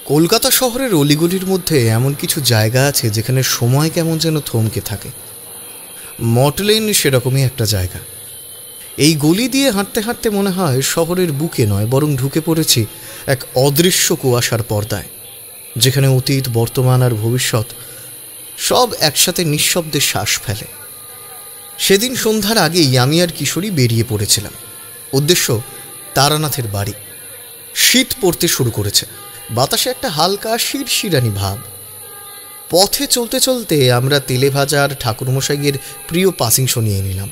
কলকাতা শহরের অলিগলির মধ্যে এমন কিছু জায়গা আছে যেখানে সময় কেমন যেন থমকে থাকে। মটলেন সেরকমই একটা জায়গা। এই গলি দিয়ে হাঁটতে হাঁটতে মনে হয় শহরের বুকে নয়, বরং ঢুকে পড়েছি এক অদৃশ্য কুয়াশার পর্দায়, যেখানে অতীত, বর্তমান আর ভবিষ্যৎ সব একসাথে নিঃশব্দে শ্বাস ফেলে। সেদিন সন্ধ্যার আগেই আমি আর কিশোরী বেরিয়ে পড়েছিলাম। উদ্দেশ্য তারানাথের বাড়ি। শীত পড়তে শুরু করেছে, বাতাসে একটা হালকা শিরশিরানি ভাব। পথে চলতে চলতে আমরা তেলে ভাজা আর ঠাকুরমশাইয়ের প্রিয় পাসিংস নিয়ে নিলাম,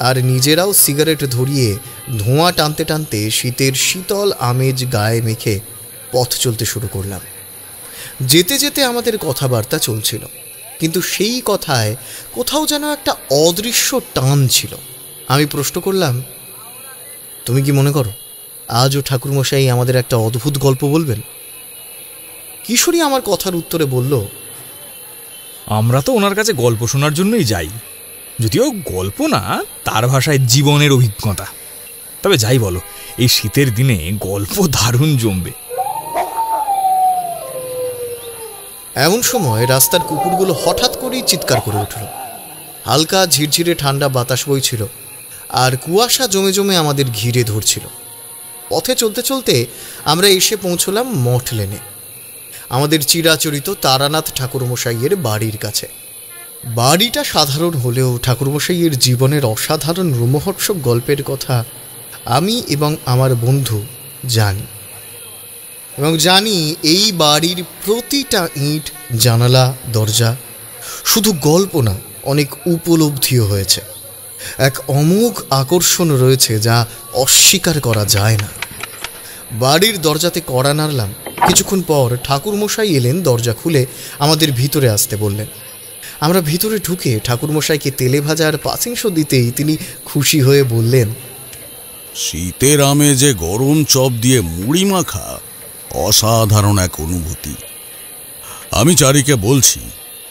আর নিজেরাও সিগারেট ধরিয়ে ধোঁয়া টানতে টানতে শীতের শীতল আমেজ গায়ে মেখে পথ চলতে শুরু করলাম। যেতে যেতে আমাদের কথাবার্তা চলছিল, কিন্তু সেই কথায় কোথাও যেন একটা অদৃশ্য টান ছিল। আমি প্রশ্ন করলাম, তুমি কি মনে করো আজও ঠাকুরমশাই আমাদের একটা অদ্ভুত গল্প বলবেন? কিশোরী আমার কথার উত্তরে বলল, আমরা তো ওনার কাছে গল্প শোনার জন্যই যাই, যদিও গল্প না, তার ভাষায় জীবনের অভিজ্ঞতা। তবে যাই বলো, এই শীতের দিনে গল্প দারুণ জমবে। এমন সময় রাস্তার কুকুরগুলো হঠাৎ করেই চিৎকার করে উঠল। হালকা ঝিরঝিরে ঠান্ডা বাতাস বইছিল, আর কুয়াশা জমে জমে আমাদের ঘিরে ধরছিল। পথে চলতে চলতে আমরা এসে পৌঁছলাম মটলেনে, আমাদের চিরাচরিত তারানাথ ঠাকুরমশাইয়ের বাড়ির কাছে। বাড়িটা সাধারণ হলেও ঠাকুরমশাইয়ের জীবনের অসাধারণ রোমহর্ষক গল্পের কথা আমি এবং আমার বন্ধু জানি, এবং জানি এই বাড়ির প্রতিটা ইঁট, জানালা, দরজা শুধু গল্প না, অনেক উপলব্ধিও হয়েছে। এক অমোঘ আকর্ষণ রয়েছে যা অস্বীকার করা যায় না। বাড়ির দরজাতে কড়া নাড়লাম। কিছুক্ষণ পর ঠাকুরমশাই এলেন, দরজা খুলে আমাদের ভিতরে আসতে বললেন। আমরা ভিতরে ঢুকে ঠাকুরমশাইকে তেলে ভাজা আর পাসিংস দিতেই তিনি খুশি হয়ে বললেন, শীতের আমেজে গরম চপ দিয়ে মুড়ি মাখা অসাধারণ এক অনুভূতি। আমি চারিকে বলছি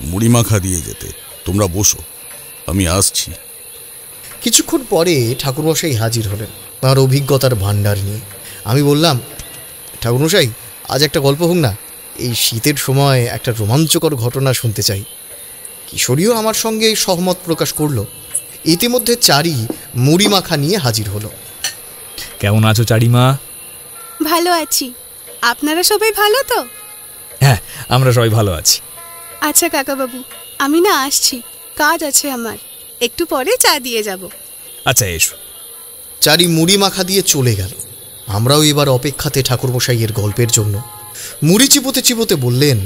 মুড়ি মাখা দিয়ে যেতে, তোমরা বসো, আমি আসছি। কিছুক্ষণ পরে ঠাকুরমশাই হাজির হলেন তাঁর অভিজ্ঞতার ভাণ্ডার নিয়ে। আমি বললাম, ঠাকুরমশাই, আজ একটা গল্প হোক না, এই শীতের সময় একটা রোমাঞ্চকর ঘটনা শুনতে চাই। কিশোরীও আমার সঙ্গে সহমত প্রকাশ করল। ইতিমধ্যে চারি মুড়ি মাখা নিয়ে হাজির হলো। কেমন আছো চারিমা? ভালো আছি, আপনারা সবাই ভালো তো? হ্যাঁ, আমরা সবাই ভালো আছি। আচ্ছা কাকাবাবু, আমি না আসছি, কাজ আছে আমার, একটু পরে চা দিয়ে যাব। আচ্ছা, এসো। চারি মুড়ি মাখা দিয়ে চলে গেল। আমরাও এবার অপেক্ষাতে ঠাকুরমশাইয়ের গল্পের জন্য। মুড়ি চিবোতে চিবোতে বললেন,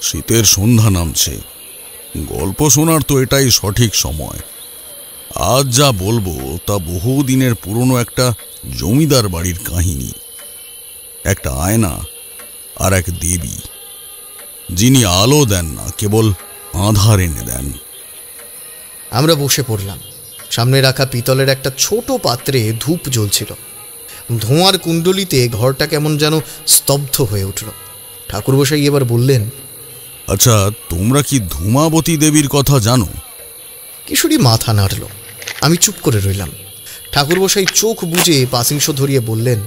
শীতের সন্ধ্যা নামছে, গল্প শোনার তো এটাই সঠিক সময়। আজ যা বলবো তা বহুদিনের পুরনো একটা জমিদার বাড়ির কাহিনী। একটা আয়না আর এক দেবী, যিনি আলো দেন না, কেবল আঁধার এনে দেন। আমরা বসে পড়লাম। সামনে রাখা পিতলের একটা ছোট পাত্রে ধূপ জ্বলছিল। ধোঁয়ার কুণ্ডলিতে ঘরটা কেমন যেন স্তব্ধ হয়ে উঠল। ঠাকুরমশাই এবার বললেন, আচ্ছা, তোমরা কি ধূমাবতী দেবীর কথা জানো? কিশোরী মাথা নাড়ল। আমি চুপ করে রইলাম। ঠাকুরমশাই চোখ বুজে পাসিংস ধরিয়ে বললেন,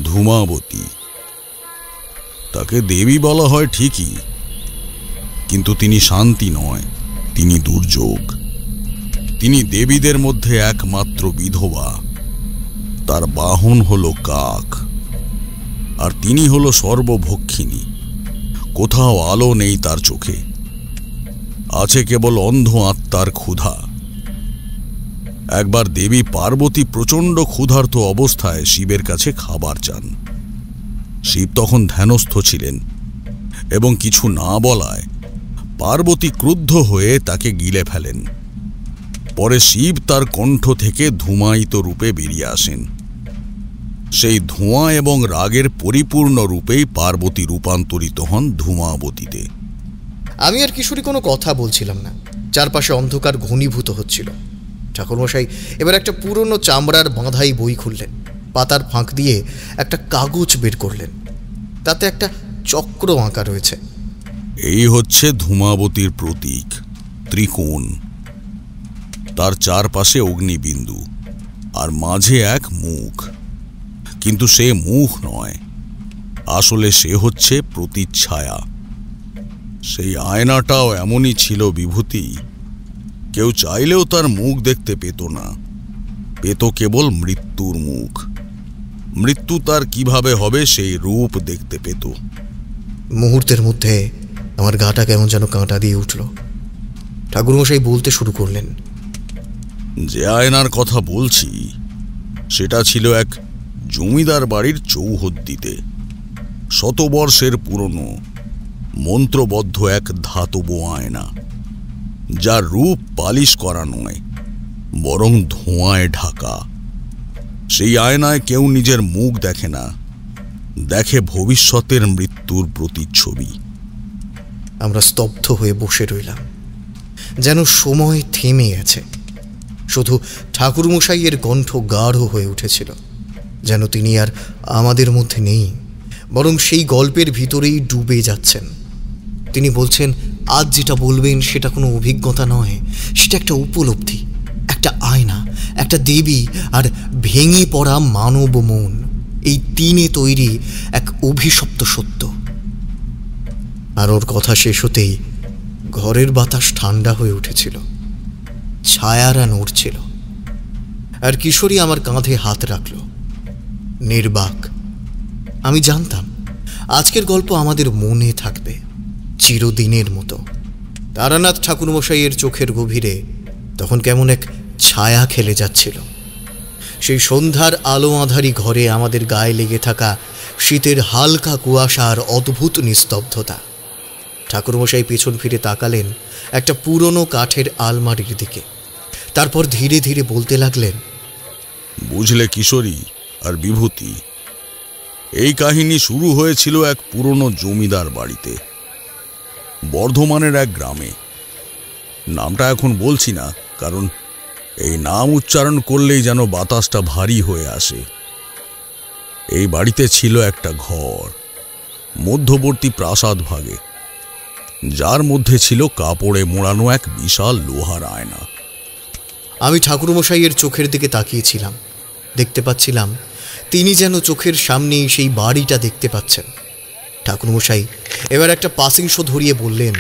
ধূমাবতী, তাকে দেবী বলা হয় ঠিকই, কিন্তু তিনি শান্তি নয়, তিনি দুর্যোগ। তিনি দেবীদের মধ্যে একমাত্র বিধবা। তার বাহন হলো কাক, আর তিনি হলো সর্বভক্ষিনী। কোথাও আলো নেই তার চোখে, আছে কেবল অন্ধ আত্মার ক্ষুধা। একবার দেবী পার্বতী প্রচণ্ড ক্ষুধার্ত অবস্থায় শিবের কাছে খাবার চান। শিব তখন ধ্যানস্থ ছিলেন, এবং কিছু না বলায় পার্বতী ক্রুদ্ধ হয়ে তাকে গিলে ফেলেন। পরে শিব তার কণ্ঠ থেকে ধূমায়িত রূপে বেরিয়ে আসেন। সেই ধোঁয়া এবং রাগের পরিপূর্ণ রূপেই পার্বতী রূপান্তরিত হন ধূমাবতীতে। আমি আর কিশোরী কোনো কথা বলছিলাম না। চারপাশে অন্ধকার ঘনীভূত হচ্ছিল। ঠাকুরমশাই এবার একটা পুরনো চামড়ার বাঁধাই বই খুললেন। পাতার ফাঁক দিয়ে একটা কাগজ বের করলেন। তাতে একটা চক্র আঁকা রয়েছে। এই হচ্ছে ধূমাবতীর প্রতীক, ত্রিকোণ। তার চারপাশে অগ্নিবিন্দু, আর মাঝে এক মুখ, কিন্তু সে মুখ নয়, আসলে সে হচ্ছে প্রতিচ্ছায়া। সেই আয়নাটাও এমনই ছিল বিভূতি, কেউ চাইলেও তার মুখ দেখতে পেত না, পেত কেবল মৃত্যুর মুখ। মৃত্যু তার কিভাবে হবে সেই রূপ দেখতে পেত। মুহূর্তের মধ্যে আমার গাটা কেমন যেন কাঁটা দিয়ে উঠল। ঠাকুরমশাই বলতে শুরু করলেন, যে আয়নার কথা বলছি সেটা ছিল এক জমিদার বাড়ির চৌহদ্দিতে, শতবর্ষের পুরনো মন্ত্রবদ্ধ এক ধাতব আয়না, যার রূপ পালিশ করা নয়, বরং ধোঁয়ায় ঢাকা। সেই আয়নায় কেউ নিজের মুখ দেখে না, দেখে ভবিষ্যতের মৃত্যুর প্রতিচ্ছবি। আমরা স্তব্ধ হয়ে বসে রইলাম, যেন সময় থেমে গেছে। শুধু ঠাকুরমশাইয়ের কণ্ঠ গাঢ় হয়ে উঠেছিল, যেন তিনি আর আমাদের মধ্যে নেই, বরং সেই গল্পের ভিতরেই ডুবে যাচ্ছেন। তিনি বলছেন, আজ যেটা বলবেন সেটা কোনো অভিজ্ঞতা নয়, সেটা একটা উপলব্ধি, একটা আয়না, একটা দেবী আর ভেঙে পড়া মানব মন, এই তিনে তৈরি এক অভিশপ্ত সত্য। আর ওর কথা শেষ হতেই ঘরের বাতাস ঠান্ডা হয়ে উঠেছিল, ছায়ারা নড়ছিল, আর কিশোরী আমার কাঁধে হাত রাখল, নির্বাক। আমি জানতাম আজকের গল্প আমাদের মনে থাকবে চিরদিনের মতো। তারানাথ ঠাকুরমশাইয়ের চোখের গভীরে তখন কেমন এক ছায়া খেলে যাচ্ছিল। সেই সন্ধ্যার আলো আঁধারি ঘরে আমাদের গায়ে লেগে থাকা শীতের হালকা কুয়াশার অদ্ভুত নিস্তব্ধতা। ঠাকুরমশাই পেছন ফিরে তাকালেন একটা পুরনো কাঠের আলমারির দিকে, তারপর ধীরে ধীরে বলতে লাগলেন, বুঝলে কিশোরী আর বিভূতি, এই কাহিনী শুরু হয়েছিল এক পুরনো জমিদার বাড়িতে, বর্ধমানের এক গ্রামে। নামটা এখন বলছি না, কারণ এই নাম উচ্চারণ করলেই যেন বাতাসটা ভারী হয়ে আসে। এই বাড়িতে ছিল একটা ঘর, মধ্যবর্তী প্রাসাদ ভাগে, যার মধ্যে ছিল কাপড়ে মোড়ানো এক বিশাল লোহার আয়না। আমি ঠাকুরমশাইয়ের চোখের দিকে তাকিয়েছিলাম, দেখতে পাচ্ছিলাম তিনি যেন চোখের সামনেই সেই বাড়িটা দেখতে পাচ্ছেন। ঠাকুরমশাই এবার একটা পাসিং শো ধরিয়ে বললেন,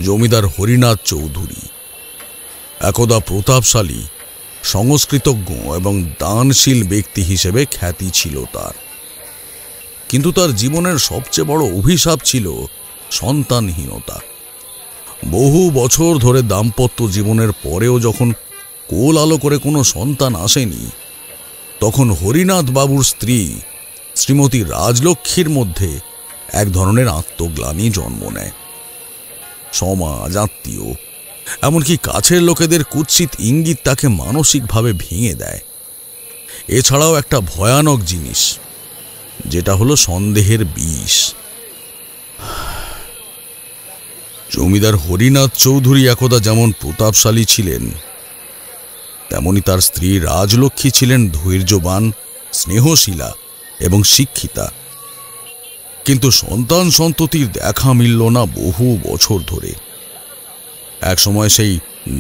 জমিদার হরিনাথ চৌধুরী একদা প্রতাপশালী, সংস্কৃতজ্ঞ এবং দানশীল ব্যক্তি হিসেবে খ্যাতি ছিল তার। কিন্তু তার জীবনের সবচেয়ে বড় অভিশাপ ছিল সন্তানহীনতা। বহু বছর ধরে দাম্পত্য জীবনের পরেও যখন কোল আলো করে কোনো সন্তান আসেনি, তখন হরিনাথ বাবুর স্ত্রী শ্রীমতী রাজলক্ষ্মীর মধ্যে এক ধরনের আত্মগ্লানি জন্ম নেয়। সমাজ, আত্মীয়, এমনকি কাছের লোকেদের কুৎসিত ইঙ্গিত তাকে মানসিকভাবে ভেঙে দেয়। এছাড়াও একটা ভয়ানক জিনিস, যেটা হলো সন্দেহের বিষ। জমিদার হরিনাথ চৌধুরী একদা যেমন প্রতাপশালী ছিলেন, তেমনি তার স্ত্রী রাজলক্ষ্মী ছিলেন ধৈর্যবান, স্নেহশীলা এবং শিক্ষিতা। কিন্তু সন্তান সন্ততির দেখা মিলল না বহু বছর ধরে। একসময় সেই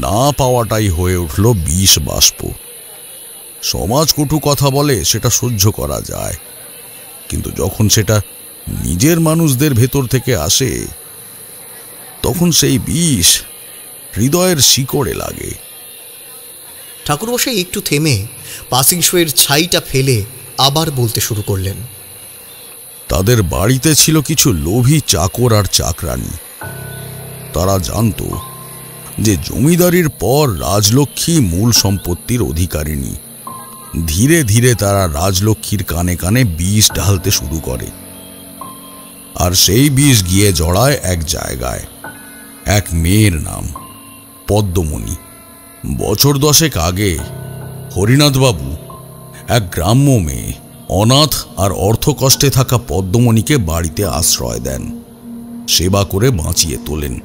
না পাওয়াটাই হয়ে উঠল বিষ বাষ্প। সমাজ কটু কথা বলে সেটা সহ্য করা যায়, কিন্তু যখন সেটা নিজের মানুষদের ভেতর থেকে আসে, তখন সেই বিষ হৃদয়ের শিকড়ে লাগে। ঠাকুরমশাই একটু থেমে পাসিং শোয়ের ছাইটা ফেলে আবার বলতে শুরু করলেন, তাদের বাড়িতে ছিল কিছু লোভী চাকর আর চাকরানী। তারা জানত যে জমিদারির পর রাজলক্ষ্মী মূল সম্পত্তির অধিকারিণী। ধীরে ধীরে তারা রাজলক্ষ্মীর কানে কানে বিষ ঢালতে শুরু করে, আর সেই বিষ গিয়ে জড়ায় এক জায়গায়, এক মেয়ের নাম পদ্মমণি। বছর 10 আগে হরিনাথবাবু এক গ্রাম্য মেয়ে, অনাথ আর অর্থকষ্টে থাকা পদ্মমণিকে বাড়িতে আশ্রয় দেন, সেবা করে বাঁচিয়ে তোলেন।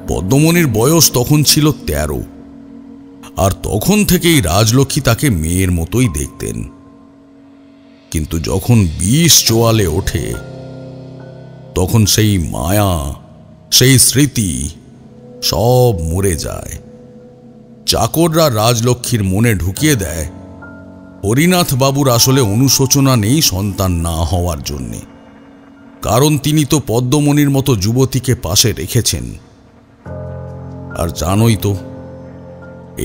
পদ্মমণির বয়স তখন ছিল 13, আর তখন থেকেই রাজলক্ষ্মী তাকে মেয়ের মতোই দেখতেন। কিন্তু যখন বিষ চোয়ালে ওঠে, তখন সেই মায়া, সেই স্মৃতি সব মরে যায়। চাকররা রাজলক্ষ্মীর মনে ঢুকিয়ে দেয় হরিনাথ বাবুর আসলে অনুশোচনা নেই সন্তান না হওয়ার জন্যে, কারণ তিনি তো পদ্মমণির মতো যুবতীকে পাশে রেখেছেন। আর জানোই তো,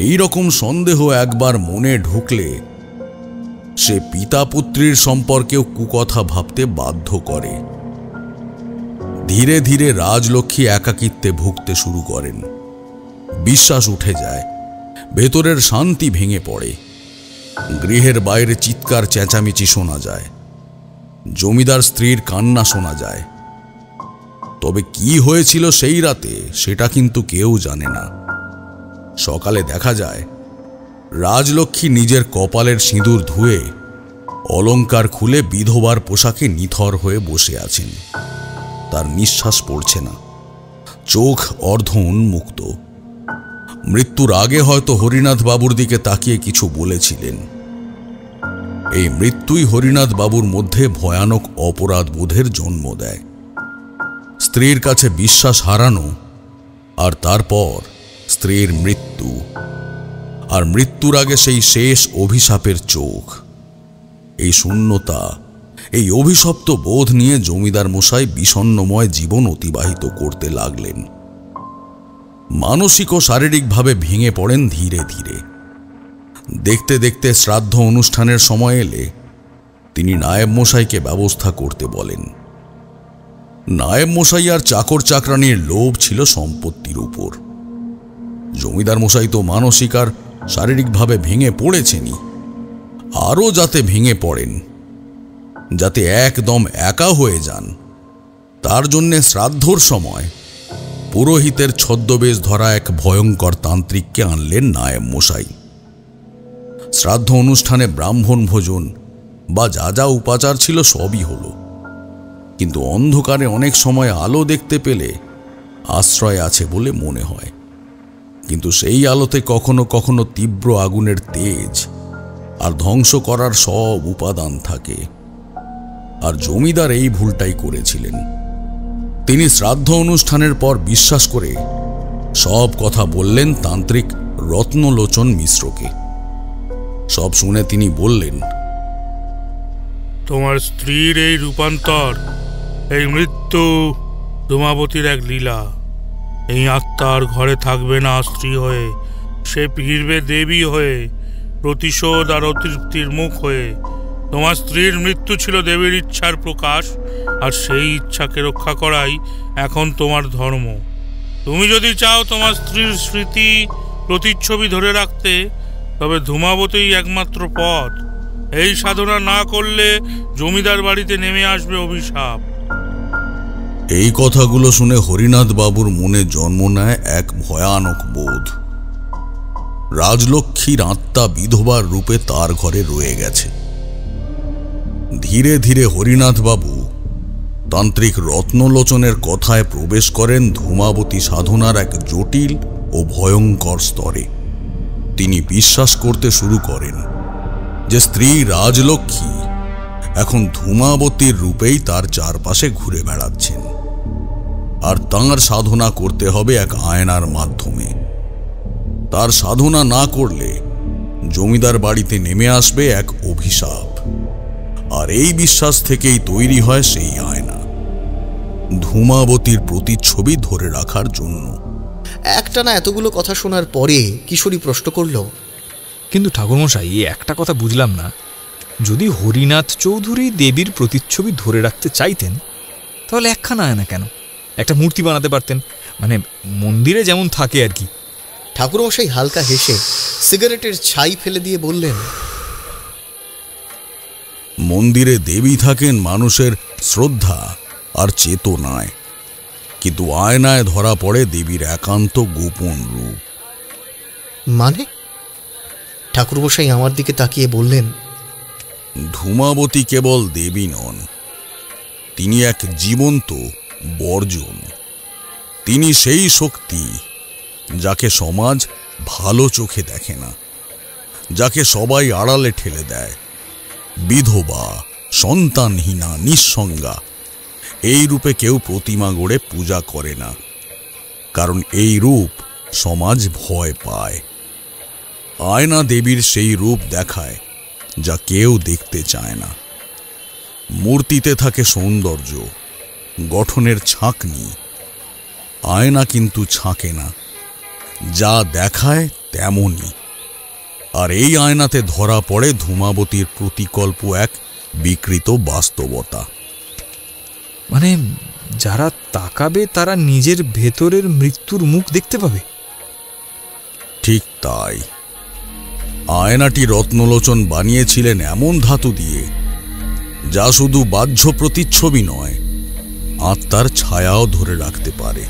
এই রকম সন্দেহ একবার মনে ঢুকলে সে পিতা পুত্রীর সম্পর্কেও কুকথা ভাবতে বাধ্য করে। ধীরে ধীরে রাজলক্ষ্মী একাকিত্বে ভুগতে শুরু করেন। বিশ্বাস উঠে যায়, ভেতরের শান্তি ভেঙে পড়ে। গৃহের বাইরে চিৎকার চেঁচামেচি শোনা যায়, জমিদার স্ত্রীর কান্না শোনা যায়। তবে কি হয়েছিল সেই রাতে সেটা কিন্তু কেউ জানে না। সকালে দেখা যায় রাজলক্ষ্মী নিজের কপালের সিঁদুর ধুয়ে অলংকার খুলে বিধবার পোশাকে নিথর হয়ে বসে আছেন। তার নিঃশ্বাস পড়ছে না, চোখ অর্ধ উন্মুক্ত। মৃত্যুর আগে হয়তো হরিনাথ বাবুর দিকে তাকিয়ে কিছু বলেছিলেন। এই মৃত্যুই হরিনাথ বাবুর মধ্যে ভয়ানক অপরাধ বোধের জন্ম দেয়। স্ত্রীর কাছে বিশ্বাস হারানো, আর তারপর স্ত্রীর মৃত্যু, আর মৃত্যুর আগে সেই শেষ অভিশাপের চোখ। এই শূন্যতা, এই অভিশপ্ত বোধ নিয়ে জমিদার মশাই বিষণ্ণময় জীবন অতিবাহিত করতে লাগলেন। মানসিক ও শারীরিকভাবে ভেঙে পড়েন ধীরে ধীরে। দেখতে দেখতে শ্রাদ্ধ অনুষ্ঠানের সময় এলে তিনি নায়েব মশাইকে ব্যবস্থা করতে বলেন। নায়েব মশাই আর চাকর চাকরানির লোভ ছিল সম্পত্তির উপর। জমিদার মশাই তো মানসিক আর শারীরিকভাবে ভেঙে পড়েছেনই, আরও যাতে ভেঙে পড়েন, যাতে একদম একা হয়ে যান, তার জন্যে শ্রাদ্ধর সময় পুরোহিতের ছদ্মবেশ ধরা এক ভয়ঙ্কর তান্ত্রিককে আনলেন নায়েব মশাই। শ্রাদ্ধ অনুষ্ঠানে ব্রাহ্মণ ভোজন বা যা যা উপাচার ছিল সবই হলো, কিন্তু অন্ধকারে অনেক সময় আলো দেখতে পেলে আশ্রয় আছে বলে মনে হয়। কিন্তু সেই আলোতে কখনো কখনো তীব্র আগুনের তেজ আর ধ্বংস করার সব উপাদান থাকে। আর জমিদার এই ভুলটাই করেছিলেন। তিনি শ্রাদ্ধ অনুষ্ঠানের পর বিশ্বাস করে সব কথা বললেন তান্ত্রিক রত্নলোচন মিশ্রকে। সব শুনে তিনি বললেন, তোমার স্ত্রীর এই রূপান্তর, এই মৃত্যু ধূমাবতীর এক লীলা। এই আত্মার ঘরে থাকবে না স্ত্রী হয়ে, সে ফিরবে দেবী হয়ে, প্রতিশোধ আর অতৃপ্তির মুখ হয়ে। তোমার স্ত্রীর মৃত্যু ছিল দেবীর ইচ্ছার প্রকাশ, আর সেই ইচ্ছাকে রক্ষা করাই এখন তোমার ধর্ম। তুমি যদি চাও তোমার স্ত্রীর স্মৃতি প্রতিচ্ছবি ধরে রাখতে, তবে ধূমাবতী একমাত্র পথ। এই সাধনা না করলে জমিদার বাড়িতে নেমে আসবে অভিশাপ। এই কথাগুলো শুনে হরিনাথ বাবুর মনে জন্ম নেয় এক ভয়ানক বোধ। রাজলক্ষ্মীর আত্মা বিধবার রূপে তার ঘরে রয়ে গেছে। ধীরে ধীরে হরিনাথ বাবু তান্ত্রিক রত্নলোচনের কথায় প্রবেশ করেন ধূমাবতী সাধনার এক জটিল ও ভয়ঙ্কর স্তরে। তিনি বিশ্বাস করতে শুরু করেন যে স্ত্রী রাজলক্ষ্মী এখন ধূমাবতীর রূপেই তার চারপাশে ঘুরে বেড়াচ্ছেন, আর তাঁর সাধনা করতে হবে এক আয়নার মাধ্যমে। তার সাধনা না করলে জমিদার বাড়িতে নেমে আসবে এক অভিশাপ। আর এই বিশ্বাস থেকেই তৈরি হয় সেই আয়না, ধূমাবতীর প্রতিচ্ছবি ধরে রাখার জন্য। একটানা এতগুলো কথা শোনার পরে কিশোরী প্রশ্ন করল, কিন্তু ঠাকুরমশাই, একটা কথা বুঝলাম না। যদি হরিনাথ চৌধুরী দেবীর প্রতিচ্ছবি ধরে রাখতে চাইতেন, তাহলে একখানা আয়না কেন? একটা মূর্তি বানাতে পারতেন, মানে মন্দিরে যেমন থাকে আর কি। ঠাকুরমশাই হালকা হেসে সিগারেটের ছাই ফেলে দিয়ে বললেন, মন্দিরে দেবী থাকেন মানুষের শ্রদ্ধা আর চেতনায়, কিন্তু আয়নায় ধরা পড়ে দেবীর একান্ত গোপন রূপ। মানে? ঠাকুরমশাই আমার দিকে তাকিয়ে বললেন, ধূমাবতী কেবল দেবী নন, তিনি এক জীবন্ত বর্জন। তিনি সেই শক্তি যাকে সমাজ ভালো চোখে দেখে না, যাকে সবাই আড়ালে ঠেলে দেয়। বিধবা, সন্তানহীনা, নিঃসঙ্গা, এই রূপে কেউ প্রতিমা গড়ে পূজা করে না, কারণ এই রূপ সমাজ ভয় পায়। আয়না দেবীর সেই রূপ দেখায় যা কেউ দেখতে চায় না। মূর্তিতে থাকে সৌন্দর্য, গঠনের ছাঁকনি। আয়না কিন্তু ছাঁকে না, যা দেখায় তেমনই। আর এই আয়নাতে ধরা পড়ে ধূমাবতীর প্রতিকল্প এক বিকৃত বাস্তবতা। মানে যারা তাকাবে তারা নিজের ভেতরের মৃত্যুর মুখ দেখতে পাবে। ঠিক তাই। আয়নাটি রত্নলোচন বানিয়েছিলেন এমন ধাতু দিয়ে যা শুধু বাহ্য প্রতিচ্ছবি নয়, আত্মার ছায়াও ধরে রাখতে পারে।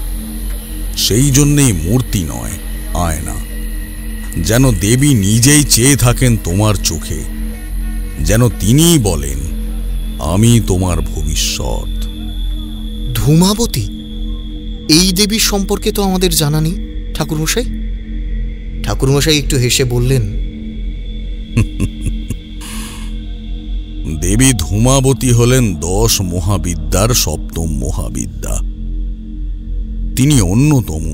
সেই জন্যেই মূর্তি নয়, আয়না। যেন দেবী নিজেই চেয়ে থাকেন তোমার চোখে, যেন তিনিই বলেন, আমি তোমার ভবিষ্যৎ। ধূমাবতী, এই দেবীর সম্পর্কে তো আমাদের জানা নেই ঠাকুরমশাই। ঠাকুরমশাই একটু হেসে বললেন, দেবী ধূমাবতী হলেন 10 মহাবিদ্যার 7ম মহাবিদ্যা। তিনি অন্যতম।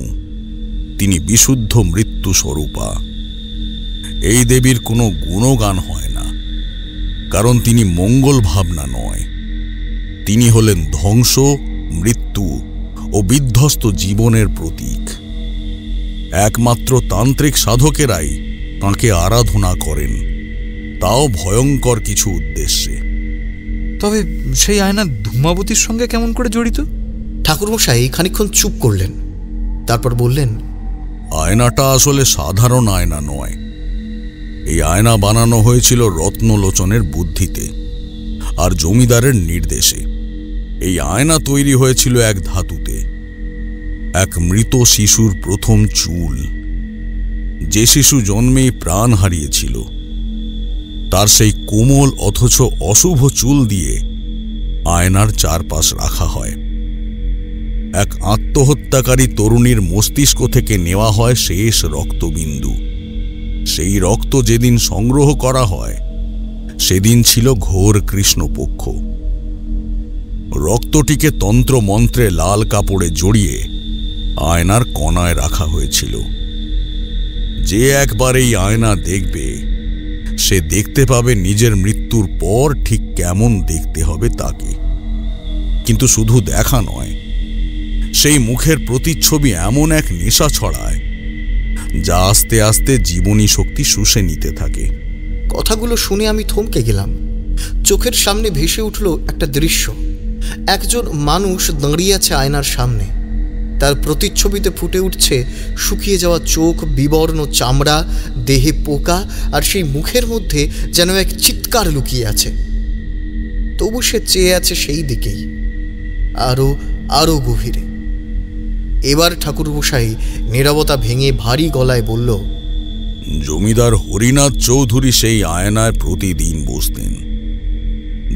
তিনি বিশুদ্ধ মৃত্যু স্বরূপা। এই দেবীর কোনো গুণগান হয় না, কারণ তিনি মঙ্গল ভাবনা নয়। তিনি হলেন ধ্বংস, মৃত্যু ও বিধ্বস্ত জীবনের প্রতীক। একমাত্র তান্ত্রিক সাধকেরাই তাঁকে আরাধনা করেন, তাও ভয়ঙ্কর কিছু উদ্দেশ্যে। তবে সেই আয়না ধূমাবতীর সঙ্গে কেমন করে জড়িত? ঠাকুরমশাই খানিকক্ষণ চুপ করলেন, তারপর বললেন, আয়নাটা আসলে সাধারণ আয়না নয়। এই আয়না বানানো হয়েছিল রত্নলোচনের বুদ্ধিতে আর জমিদারের নির্দেশে। এই আয়না তৈরি হয়েছিল এক ধাতুতে, এক মৃত শিশুর প্রথম চুল। যে শিশু জন্মেই প্রাণ হারিয়েছিল, তার সেই কোমল অথচ অশুভ চুল দিয়ে আয়নার চারপাশ রাখা হয়। এক আত্মহত্যাকারী তরুণীর মস্তিষ্ক থেকে নেওয়া হয় শেষ রক্তবিন্দু। সেই রক্ত যেদিন সংগ্রহ করা হয়, সেদিন ছিল ঘোর কৃষ্ণপক্ষ। রক্তটিকে তন্ত্র মন্ত্রে লাল কাপড়ে জড়িয়ে আয়নার কণায় রাখা হয়েছিল। যে একবার এই আয়না দেখবে, সে দেখতে পাবে নিজের মৃত্যুর পর ঠিক কেমন দেখতে হবে তাকে। কিন্তু শুধু দেখা নয়, সেই মুখের প্রতিচ্ছবি এমন এক নেশা ছড়ায় যা আস্তে আস্তে জীবনী শক্তি শুষে নিতে থাকে। কথাগুলো শুনে আমি থমকে গেলাম। চোখের সামনে ভেসে উঠল একটা দৃশ্য। একজন মানুষ দাঁড়িয়ে আছে আয়নার সামনে। তার প্রতিচ্ছবিতে ফুটে উঠছে শুকিয়ে যাওয়া চোখ, বিবর্ণ চামড়া, দেহে পোকা, আর সেই মুখের মধ্যে যেন এক চিৎকার লুকিয়ে আছে। তবু সে চেয়ে আছে সেই দিকেই, আরো আরো গভীরে। এবার ঠাকুরমশাই নীরবতা ভেঙে ভারী গলায় বলল, জমিদার হরিনাথ চৌধুরী সেই আয়নায় প্রতিদিন বসতেন,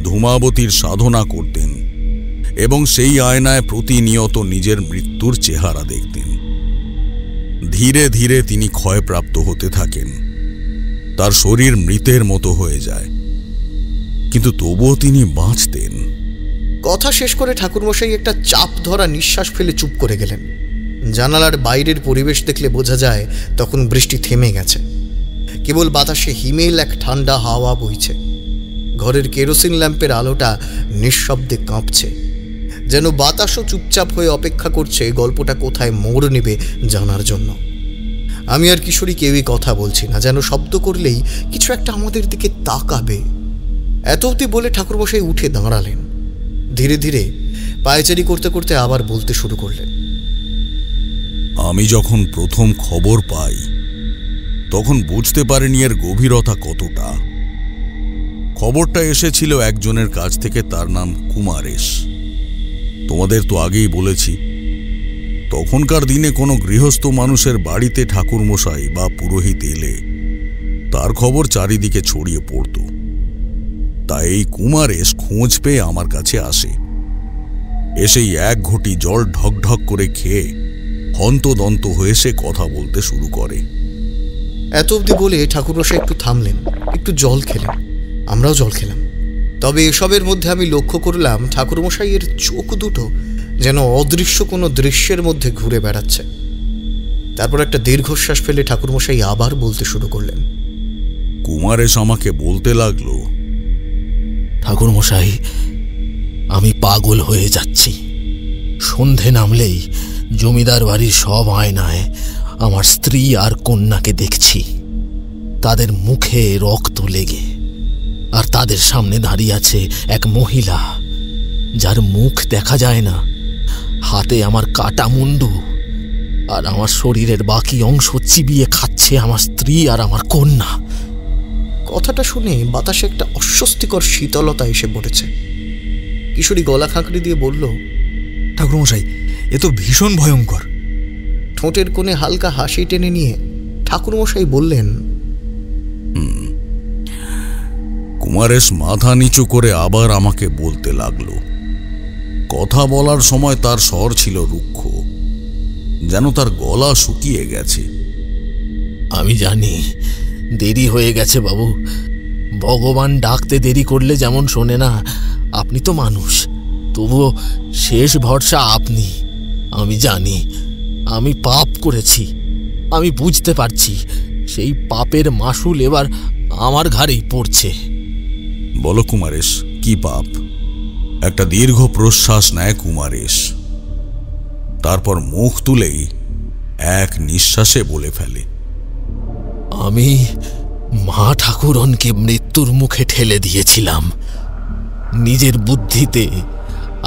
ধূমাবতীর সাধনা করতেন এবং সেই আয়নায় প্রতিনিয়ত নিজের মৃত্যুর চেহারা দেখতেন। ধীরে ধীরে তিনি ক্ষয়প্রাপ্ত হতে থাকেন। তার শরীর মৃতের মতো হয়ে যায়, কিন্তু তবুও তিনি বাঁচতেন। কথা শেষ করে ঠাকুরমশাই একটা চাপ ধরা নিঃশ্বাস ফেলে চুপ করে গেলেন। জানালার বাইরের পরিবেশ দেখলে বোঝা যায় তখন বৃষ্টি থেমে গেছে। কেবল বাতাসে হিমেল এক ঠান্ডা হাওয়া বইছে। ঘরের কেরোসিন ল্যাম্পের আলোটা নিঃশব্দে কাঁপছে, যেন বাতাসও চুপচাপ হয়ে অপেক্ষা করছে গল্পটা কোথায় মোড় নেবে জানার জন্য। আমি আর কিশোরী কেউই কথা বলছি না, যেন শব্দ করলেই কিছু একটা আমাদের দিকে তাকাবে। এত অবধি বলে ঠাকুরমশাই উঠে দাঁড়ালেন। ধীরে ধীরে পায়চারি করতে করতে আবার বলতে শুরু করলেন, আমি যখন প্রথম খবর পাই, তখন বুঝতে পারিনি এর গভীরতা কতটা। খবরটা এসেছিল একজনের কাছ থেকে, তার নাম কুমারেশ। তোমাদের তো আগেই বলেছি, তখনকার দিনে কোনো গৃহস্থ মানুষের বাড়িতে ঠাকুরমশাই বা পুরোহিত এলে তার খবর চারিদিকে ছড়িয়ে পড়ত। তাই এই কুমারেশ খোঁজ পেয়ে আমার কাছে আসে। এসেই এক ঘটি জল ঢকঢক করে খেয়ে হন্তদন্ত হয়ে সে কথা বলতে শুরু করে। এত অবধি বলে ঠাকুরমশাই একটু থামলেন, একটু জল খেলেন। আমরাও জল খেলাম। তবে এসবের মধ্যে আমি লক্ষ্য করলাম ঠাকুরমশাইয়ের চোখ দুটো যেন অদৃশ্য কোনো দৃশ্যের মধ্যে ঘুরে বেড়াচ্ছে। তারপর একটা দীর্ঘশ্বাস ফেলে ঠাকুরমশাই আবার বলতে শুরু করলেন। কুমারেশ আমাকে বলতে লাগলো, ঠাকুরমশাই, আমি পাগল হয়ে যাচ্ছি। সন্ধে নামলেই জমিদার বাড়ির সব আয়নায় আমার স্ত্রী আর কন্যাকে দেখছি, তাদের মুখে রক্ত লেগে, আর তাদের সামনে দাঁড়িয়ে আছে এক মহিলা যার মুখ দেখা যায় না, হাতে আমার কাটা মুন্ডু, আর আমার শরীরের বাকি অংশ চিবিয়ে খাচ্ছে আমার স্ত্রী আর আমার কন্যা। কথাটা শুনে বাতাসে একটা অস্বস্তিকর শীতলতা এসে পড়েছে। কিশোরী গলা খাঁকড়ি দিয়ে বলল, ঠাকুরমশাই, এ তো ভীষণ ভয়ঙ্কর। ঠোঁটের কোণে হালকা হাসি টেনে নিয়ে ঠাকুরমশাই বললেন, কুমারেশ মাথা নিচু করে আবার আমাকে বলতে লাগলো। কথা বলার সময় তার স্বর ছিল রুক্ষ, যেন তার গলা শুকিয়ে গেছে। আমি জানি দেরি হয়ে গেছে বাবু, ভগবান ডাকতে দেরি করলে যেমন শোনে না, আপনি তো মানুষ, তবুও শেষ ভরসা আপনি। আমি জানি আমি পাপ করেছি, আমি বুঝতে পারছি সেই পাপের মাসুল এবার আমার ঘাড়েই পড়ছে। বলো কুমারেশ, কি পাপ? একটা দীর্ঘ প্রশ্বাস নেয় কুমারেশ, তারপর মুখ তুলেই এক নিঃশ্বাসে বলে ফেলে, আমি মা ঠাকুরনকে মৃত্যুর মুখে ঠেলে দিয়েছিলাম। নিজের বুদ্ধিতে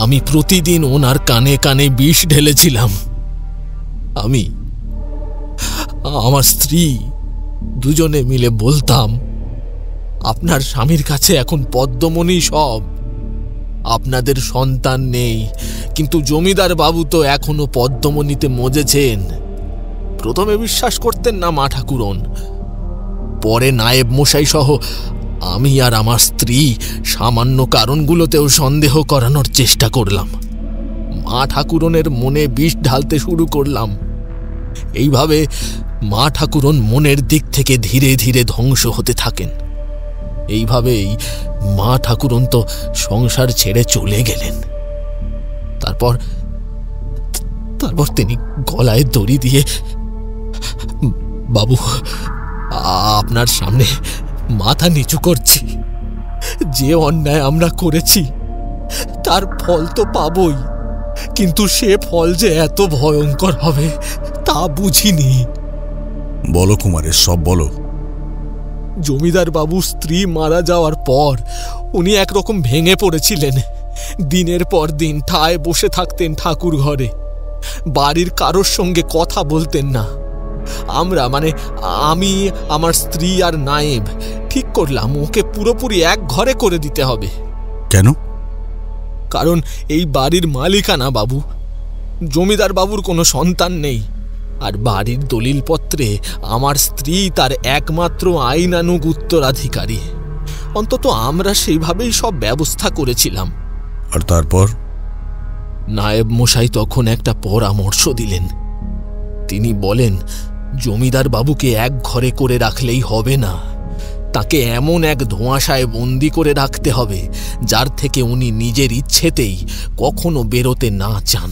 আমি প্রতিদিন ওনার কানে কানে বিষ ঢেলেছিলাম। আমি আমার স্ত্রী দুজনে মিলে বলতাম, আপনার স্বামীর কাছে এখন পদ্মমণি সব, আপনাদের সন্তান নেই, কিন্তু জমিদার বাবু তো এখনো পদ্মমণিতে মজেছেন। প্রথমে বিশ্বাস করতেন না মা ঠাকুরন, পরে নায়েব মশাই সহ আমি আর আমার স্ত্রী সামান্য কারণগুলোতেও সন্দেহ করানোর চেষ্টা করলাম। মা ঠাকুরনের মনে বিষ ঢালতে শুরু করলাম। এইভাবে মা ঠাকুরন মনের দিক থেকে ধীরে ধীরে ধ্বংস হতে থাকেন। এইভাবেই মা ঠাকুরন তো সংসার ছেড়ে চলে গেলেন। তারপর তিনি গলায় দড়ি দিয়ে, বাবু, আপনার সামনে মাথা নিচু করছি, যে অন্যায় আমরা করেছি তার ফল তো পাবই, কিন্তু সে ফল যে এত ভয়ঙ্কর হবে তা বুঝিনি। বলো কুমারেশ, সব বলো। জমিদার বাবু স্ত্রী মারা যাওয়ার পর উনি একরকম ভেঙে পড়েছিলেন। দিনের পর দিন ঠায় বসে থাকতেন ঠাকুর ঘরে, বাড়ির কারোর সঙ্গে কথা বলতেন না। আমি, আমার স্ত্রী আর নায়েব ঠিক করলাম ওকে পুরোপুরি এক ঘরে করে দিতে হবে। কেন? কারণ এই বাড়ির মালিকানা বাবু, জমিদার বাবুর কোনো সন্তান নেই, আর বাড়ির দলিলপত্রে আমার স্ত্রী তার একমাত্র আইনানুগ উত্তরাধিকারী। অন্তত আমরা সেইভাবেই সব ব্যবস্থা করেছিলাম। আর তারপর? নায়েব মশাই তখন একটা পরামর্শ দিলেন। তিনি বলেন, জমিদার বাবুকে এক ঘরে করে রাখলেই হবে না, তাকে এমন এক ধোঁয়াশায় বন্দি করে রাখতে হবে যার থেকে উনি নিজের ইচ্ছেতেই কখনো বেরোতে না চান।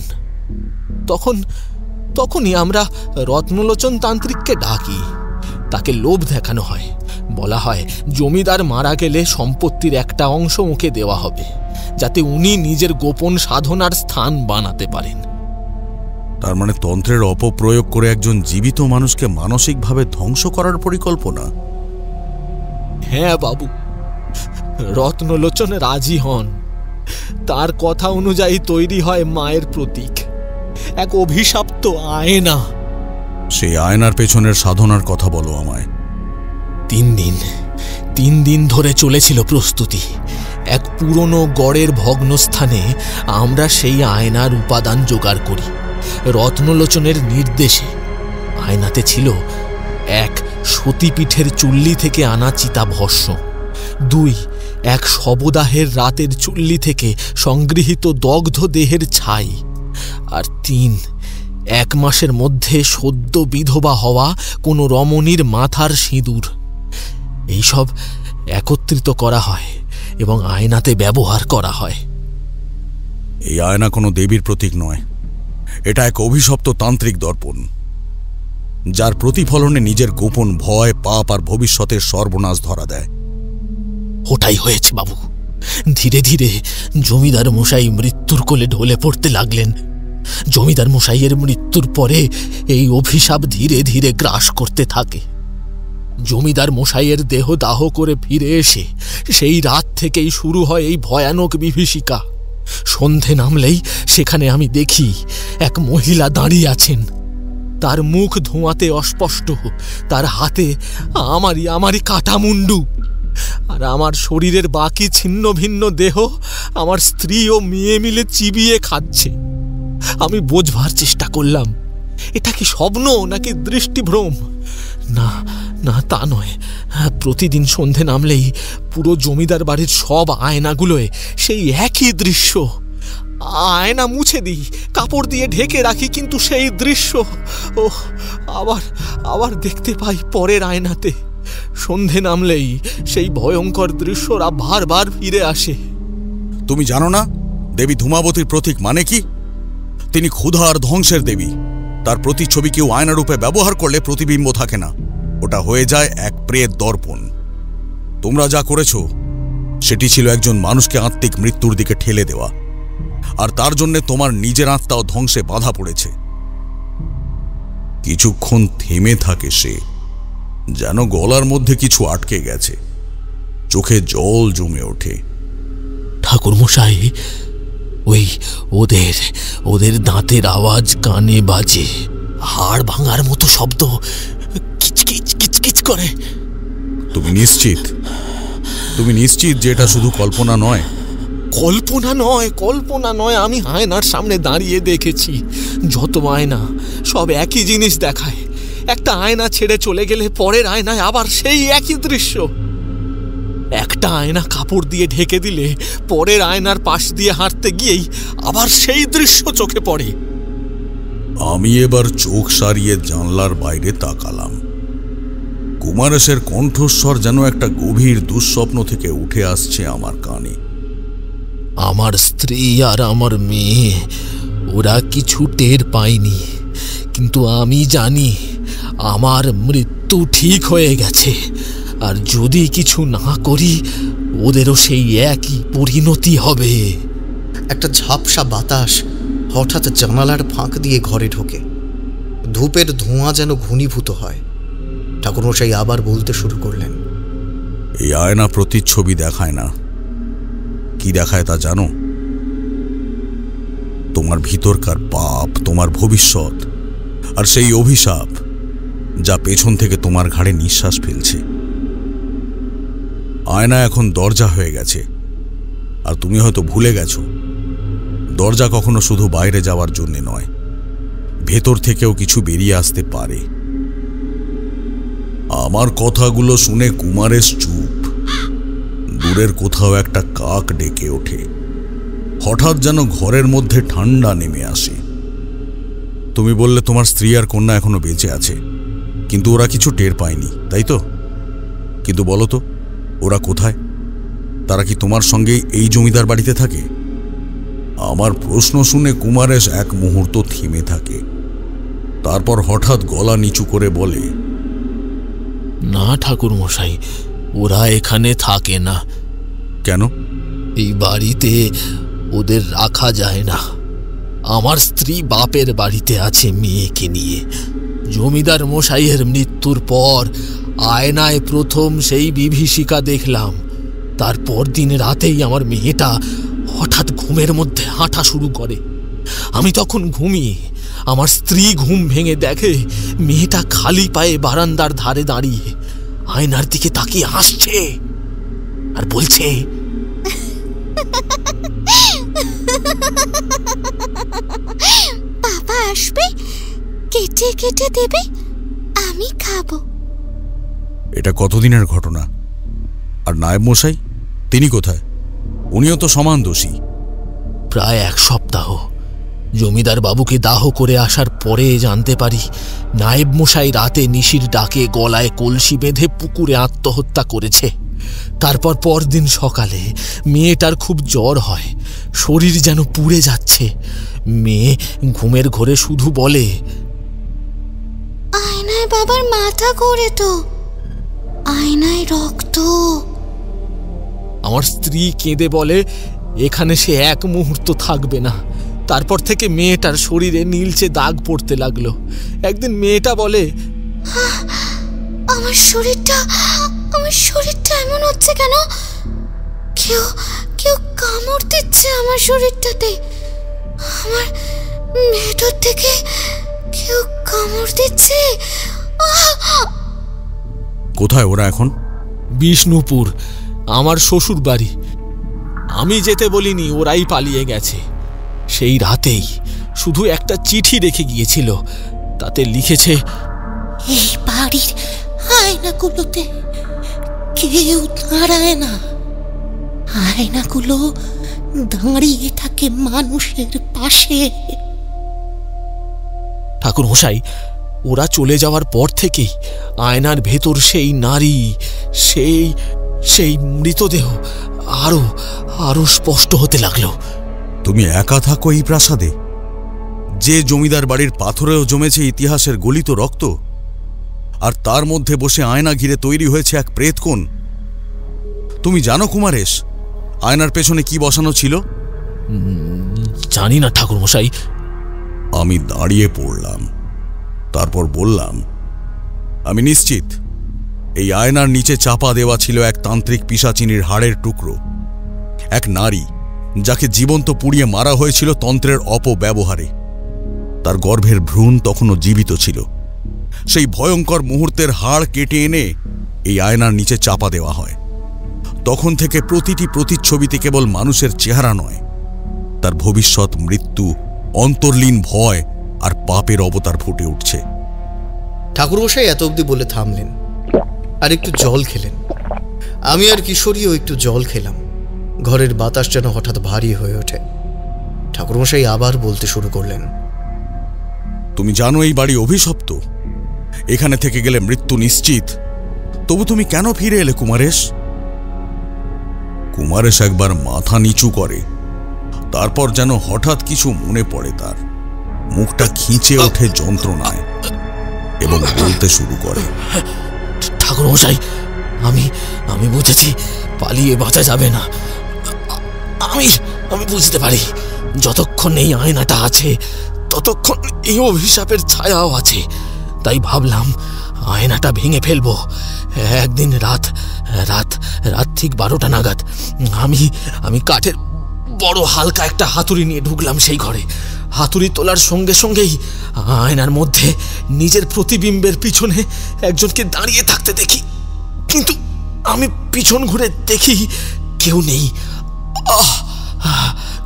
তখনই আমরা রত্নলোচন তান্ত্রিককে ডাকি। তাকে লোভ দেখানো হয়, বলা হয় জমিদার মারা গেলে সম্পত্তির একটা অংশ ওকে দেওয়া হবে, যাতে উনি নিজের গোপন সাধনার স্থান বানাতে পারেন। তার মানে তন্ত্রের অপপ্রয়োগ করে একজন জীবিত মানুষকে মানসিকভাবে ধ্বংস করার পরিকল্পনা? হ্যাঁ বাবু, রত্নলোচন রাজি হন। তার কথা অনুযায়ী তৈরি হয় মায়ের প্রতীক, এক অভিশপ্ত আয়না। সেই আয়নার পেছনের সাধনার কথা বলো আমায়। 3 দিন ধরে চলেছিল প্রস্তুতি। এক পুরনো গড়ের ভগ্নস্থানে আমরা সেই আয়নার উপাদান জোগাড় করি রত্নলোচনের নির্দেশে। আয়নাতে ছিল 1 সতীপীঠের চুল্লি থেকে আনা চিতাভস্ম, 2 এক শবদাহের রাতের চুল্লি থেকে সংগৃহীত দগ্ধ দেহের ছাই, আর 3 1 মাসের মধ্যে সদ্য বিধবা হওয়া কোনো রমণীর মাথার সিঁদুর। এইসব একত্রিত করা হয় এবং আয়নাতে ব্যবহার করা হয়। এই আয়না কোনো দেবীর প্রতীক নয়, এটা এক অভিশপ্ত তান্ত্রিক দর্পণ, যার প্রতিফলনে নিজের গোপন ভয়, পাপ আর ভবিষ্যতের সর্বনাশ ধরা দেয়। ওটাই হয়েছে বাবু। ধীরে ধীরে জমিদার মশাই মৃত্যুর কোলে ঢলে পড়তে লাগলেন। জমিদার মশাইয়ের মৃত্যুর পরে এই অভিশাপ ধীরে ধীরে গ্রাস করতে থাকে। জমিদার মশাইয়ের দেহ দাহ করে ফিরে এসে সেই রাত থেকেই শুরু হয় এই ভয়ানক বিভীষিকা। সন্ধে নামলেই সেখানে আমি দেখি এক মহিলা দাঁড়িয়ে আছেন। তার মুখ ধোঁয়াতে অস্পষ্ট, তার হাতে আমারই কাটা মুন্ডু, আর আমার শরীরের বাকি ছিন্ন ভিন্ন দেহ আমার স্ত্রী ও মেয়ে মিলে চিবিয়ে খাচ্ছে। আমি বোঝবার চেষ্টা করলাম এটা কি স্বপ্ন নাকি দৃষ্টিভ্রম। না না, তা নয়। প্রতিদিন সন্ধে নামলেই পুরো জমিদার বাড়ির সব আয়নাগুলোয় সেই একই দৃশ্য। আয়না মুছে দিই, কাপড় দিয়ে ঢেকে রাখি, কিন্তু সেই দৃশ্য আবার দেখতে পাই পরের আয়নাতে। সন্ধে নামলেই সেই ভয়ঙ্কর দৃশ্যরা বারবার ফিরে আসে। তুমি জানো না দেবী ধূমাবতীর প্রতীক মানে কি? তিনি ক্ষুধা আর ধ্বংসের দেবী। তার প্রতিচ্ছবি কেউ আয়নারূপে ব্যবহার করলে প্রতিবিম্ব থাকে না, ওটা হয়ে যায় এক প্রেত দর্পণ। তোমরা যা করেছ সেটি ছিল একজন মানুষকে আত্মিক মৃত্যুর দিকে ঠেলে দেওয়া, আর তার জন্য তোমার নিজের আত্মাও ধ্বংসে বাধা পড়েছে। কিছুক্ষণ থেমে থাকে সে, যেন গলার মধ্যে কিছু আটকে গেছে, চোখে জল জমে ওঠে। ঠাকুর মশাই, ওদের দাঁতের আওয়াজ কানে বাজে, হাড় ভাঙার মতো শব্দ, কিচকিচ কিচকিচ করে। তুমি নিশ্চিত যে এটা শুধু কল্পনা নয়? কল্পনা নয়। আমি আয়নার সামনে দাঁড়িয়ে দেখেছি। যত আয়না সব একই জিনিস দেখায়। একটা আয়না ছেড়ে চলে গেলে পরের আয়নায় আবার সেই একই দৃশ্য। একটা আয়না কাপড় দিয়ে ঢেকে দিলে পরের আয়নার পাশ দিয়ে হাঁটতে গিয়েই আবার সেই দৃশ্য চোখে পড়ে। আমি এবার চোখ সারিয়ে জানলার বাইরে তাকালাম। কুমারেশের কণ্ঠস্বর যেন একটা গভীর দুঃস্বপ্ন থেকে উঠে আসছে আমার কানে। আমার স্ত্রী আর আমার মেয়ে, ওরা কিছু টের পায়নি, কিন্তু আমি জানি আমার মৃত্যু ঠিক হয়ে গেছে। আর যদি কিছু না করি ওদেরও সেই একই পরিণতি হবে। একটা ঝাপসা বাতাস হঠাৎ জানালার ফাঁক দিয়ে ঘরে ঢোকে। ধূপের ধোঁয়া যেন ঘনীভূত হয়। ঠাকুরমশাই আবার বলতে শুরু করলেন, এই আয়না প্রতিচ্ছবি দেখায় না, কি দেখায় তা জানো? তোমার ভিতরকার পাপ, তোমার ভবিষ্যৎ, আর সেই অভিশাপ যা পেছন থেকে তোমার ঘাড়ে নিঃশ্বাস ফেলছে। আয়না এখন দরজা হয়ে গেছে, আর তুমি হয়তো ভুলে গেছো দরজা কখনো শুধু বাইরে যাওয়ার জন্য নয়, ভেতর থেকেও কিছু বেরিয়ে আসতে পারে। আমার কথাগুলো শুনে কুমারেশ চুপ। দূরের কোথাও একটা কাক ডেকে ওঠে। হঠাৎ যেন ঘরের মধ্যে ঠান্ডা নেমে আসে। তুমি বললে তোমার স্ত্রী আর কন্যা এখনো বেঁচে আছে, কিন্তু ওরা কিছু টের পায়নি, তাই তো? কিন্তু বলো তো, ওরা কোথায়? তারা কি তোমার সঙ্গে এই জমিদার বাড়িতে থাকে? আমার প্রশ্ন শুনে কুমারেশ এক মুহূর্ত থেমে থাকে, তারপর হঠাৎ গলা নিচু করে বলে, না ঠাকুর মশাই, ওরা এখানে থাকে না। কেন? এই বাড়িতে ওদের রাখা যায় না। আমার স্ত্রী বাপের বাড়িতে আছে মেয়েকে নিয়ে। জমিদার মশাইয়ের মৃত্যুর পর আয়নায় প্রথম সেই বিভীষিকা দেখলাম। তারপর দিন রাতেই আমার মেয়েটা হঠাৎ ঘুমের মধ্যে হাঁটা শুরু করে। আমি তখন ঘুমিয়ে, আমার স্ত্রী ঘুম ভেঙে দেখে মেয়েটা খালি পায়ে বারান্দার ধারে দাঁড়িয়ে আয়নার দিকে তাকিয়ে হাসছে আর বলছে, বাবা আসবে, কেটে কেটে দেবে, আমি খাবো। এটা কতদিনের ঘটনা? আর নায়েব মশাই, তিনি কোথায়? উনিও তো সমান দোষী। প্রায় 1 সপ্তাহ। জমিদার বাবুকে দাহ করে আসার পরে জানতে পারি নায়েব মশাই রাতে নিশির ডাকে গলায় কলসি বেঁধে পুকুরে আত্মহত্যা করেছে। তারপর পরদিন সকালে মেয়েটার খুব জ্বর হয়, শরীর যেন পুড়ে যাচ্ছে। মেয়ে ঘুমের ঘোরে শুধু বলে, আয়নায় বাবার মাথা ঘোরে তো, আয়নায় রক্ত। আমার স্ত্রী কেঁদে বলে এখানে সে এক মুহূর্ত থাকবে না। তারপর থেকে মেয়েটার শরীরে নীলচে দাগ পড়তে লাগলো। একদিন মেয়েটা বলে, আমার শরীরটা এমন হচ্ছে কেন? কেউ কেউ কামড় দিচ্ছে আমার শরীরটাতে, আমার ভেতর থেকে কেউ কামড় দিচ্ছে। কোথায় ওরা এখন? বিষ্ণুপুর, আমার শ্বশুর বাড়ি। আমি যেতে বলিনি, ওরাই পালিয়ে গেছে। সেই রাতেই শুধু একটা চিঠি রেখে গিয়েছিল, তাতে লিখেছে, এই বাড়ির আয়নাগুলোতে কেউ দাঁড়ায় না, আয়নাগুলো দাঁড়িয়ে থাকে মানুষের পাশে। ঠাকুর মশাই, ওরা চলে যাওয়ার পর থেকেই আয়নার ভেতর সেই নারী, সেই মৃতদেহ আরো আরো স্পষ্ট হতে লাগলো। তুমি একা থাকো এই প্রাসাদে, যে জমিদার বাড়ির পাথরেও জমেছে ইতিহাসের গলিত রক্ত, আর তার মধ্যে বসে আয়না ঘিরে তৈরি হয়েছে এক প্রেতকোণ। তুমি জানো কুমারেশ, আয়নার পেছনে কি বসানো ছিল? জানি না ঠাকুর মশাই। আমি দাঁড়িয়ে পড়লাম, তারপর বললাম, আমি নিশ্চিত এই আয়নার নিচে চাপা দেওয়া ছিল এক তান্ত্রিক পিশাচিনীর হাড়ের টুকরো, এক নারী যাকে জীবন্ত পুড়িয়ে মারা হয়েছিল তন্ত্রের অপব্যবহারে। তার গর্ভের ভ্রূণ তখনও জীবিত ছিল। সেই ভয়ঙ্কর মুহূর্তের হাড় কেটে এনে এই আয়নার নিচে চাপা দেওয়া হয়। তখন থেকে প্রতিটি প্রতিচ্ছবিতে কেবল মানুষের চেহারা নয়, তার ভবিষ্যৎ মৃত্যু, অন্তর্লীন ভয় আর পাপের অবতার ফুটে উঠছে। ঠাকুরমশাই এত অবধি বলে থামলেন, আর একটু জল খেলেন। আমি আর কিশোরীও একটু জল খেলাম। ঘরের বাতাস যেন হঠাৎ ভারী হয়ে ওঠে। ঠাকুরমশাই আবার বলতে শুরু করলেন, তুমি জানো এই বাড়ি অভিশপ্ত, এখানে থেকে গেলে মৃত্যু নিশ্চিত। তবু তুমি কেন ফিরে এলে কুমারেশ? কুমারেশ একবার মাথা নিচু করে, তারপর যেন হঠাৎ কিছু মনে পড়ে তার। মুখটা খিঁচে ওঠে যন্ত্রণায় এবং বলতে শুরু করে, ঠাকুর মশাই, আমি বুঝেছি পালিয়ে বাঁচা যাবে না। আমি বুঝতে পারি যতক্ষণ এই আয়নাটা আছে ততক্ষণ এই অভিশাপের ছায়াও আছে। তাই ভাবলাম আয়নাটা ভেঙে ফেলবো। একদিন রাত 12টা নাগাদ আমি কাঠের বড় হালকা একটা হাতুড়ি নিয়ে ঢুকলাম সেই ঘরে। হাতুড়ি তোলার সঙ্গে সঙ্গেই আয়নার মধ্যে নিজের প্রতিবিম্বের পিছনে একজনকে দাঁড়িয়ে থাকতে দেখি, কিন্তু আমি পিছন ঘুরে দেখি কেউ নেই।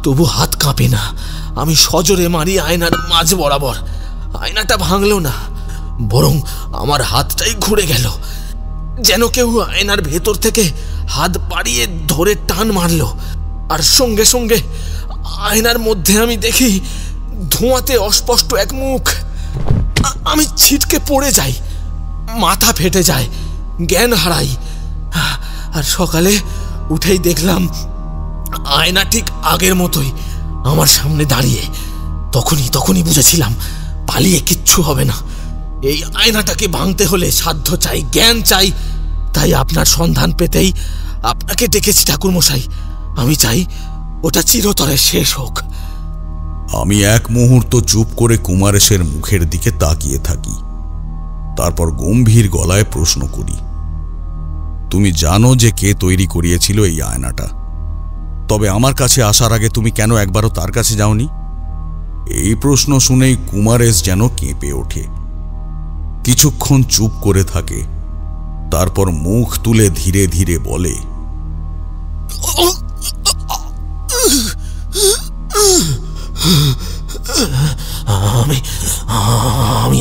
তবু হাত কাঁপে না। আমি সজোরে মারি আয়নার মাঝ বরাবর। আয়নাটা ভাঙলো না, বরং আমার হাতটাই ঘুরে গেল। যেন কেউ আয়নার ভেতর থেকে হাত বাড়িয়ে ধরে টান মারলো, আর সঙ্গে সঙ্গে আয়নার মধ্যে আমি দেখি ধোঁয়াতে অস্পষ্ট এক মুখ। আমি ছিটকে পড়ে যাই, মাথা ফেটে যায়, জ্ঞান হারাই। আর সকালে উঠেই দেখলাম আয়না ঠিক আগের মতোই আমার সামনে দাঁড়িয়ে। তখনই বুঝেছিলাম পালিয়ে কিচ্ছু হবে না। এই আয়নাটাকে ভাঙতে হলে সাধ্য চাই, জ্ঞান চাই। তাই আপনার সন্ধান পেতেই আপনাকে ডেকেছি ঠাকুরমশাই। আমি চাই ওটা চিরতরে শেষ হোক। আমি এক মুহূর্ত চুপ করে কুমারেশের মুখের দিকে তাকিয়ে থাকি, তারপর গম্ভীর গলায় প্রশ্ন করি, তুমি জানো যে কে তৈরি করিয়েছিল এই আয়নাটা? তবে আমার কাছে আসার আগে তুমি কেন একবারও তার কাছে যাওনি? এই প্রশ্ন শুনেই কুমারেশ যেন কেঁপে ওঠে, কিছুক্ষণ চুপ করে থাকে, তারপর মুখ তুলে ধীরে ধীরে বলে,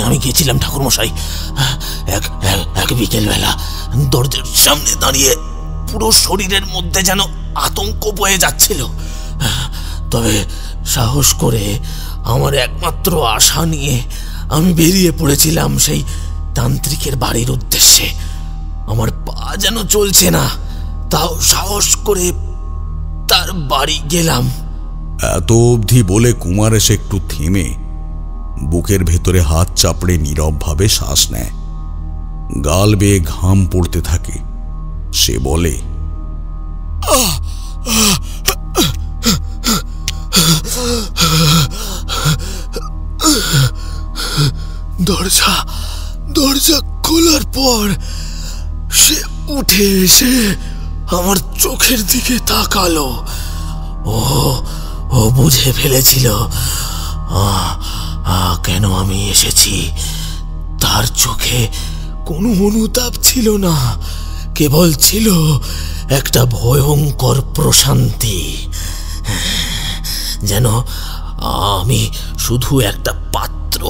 আমি গেছিলাম ঠাকুরমশাই এক বিকেলবেলা। দরজার সামনে দাঁড়িয়ে পুরো শরীরের মধ্যে যেন আতঙ্ক বয়ে যাচ্ছিল। তবে সাহস করে আমার একমাত্র আশা নিয়ে আমি বেরিয়ে পড়েছিলাম সেই তান্ত্রিকের বাড়ির উদ্দেশ্যে। আমার পা যেন চলছে না, তাও সাহস করে তার বাড়ি গেলাম। এত অবধি বলে কুমারেশ একটু থেমে বুকের ভেতরে হাত চাপড়ে নীরবভাবে শ্বাস নেয়। গাল বেয়ে ঘাম পড়তে থাকে। সে বলে, দরজা খোলার পর সে উঠে এসে আমার চোখের দিকে তাকালো। ও বুঝে ফেলেছিল কেন আমি এসেছি। তার চোখে কোনো অনুতাপ ছিল না, কেবল ছিল একটা ভয়ঙ্কর প্রশান্তি, যেন আমি শুধু একটা পাত্র,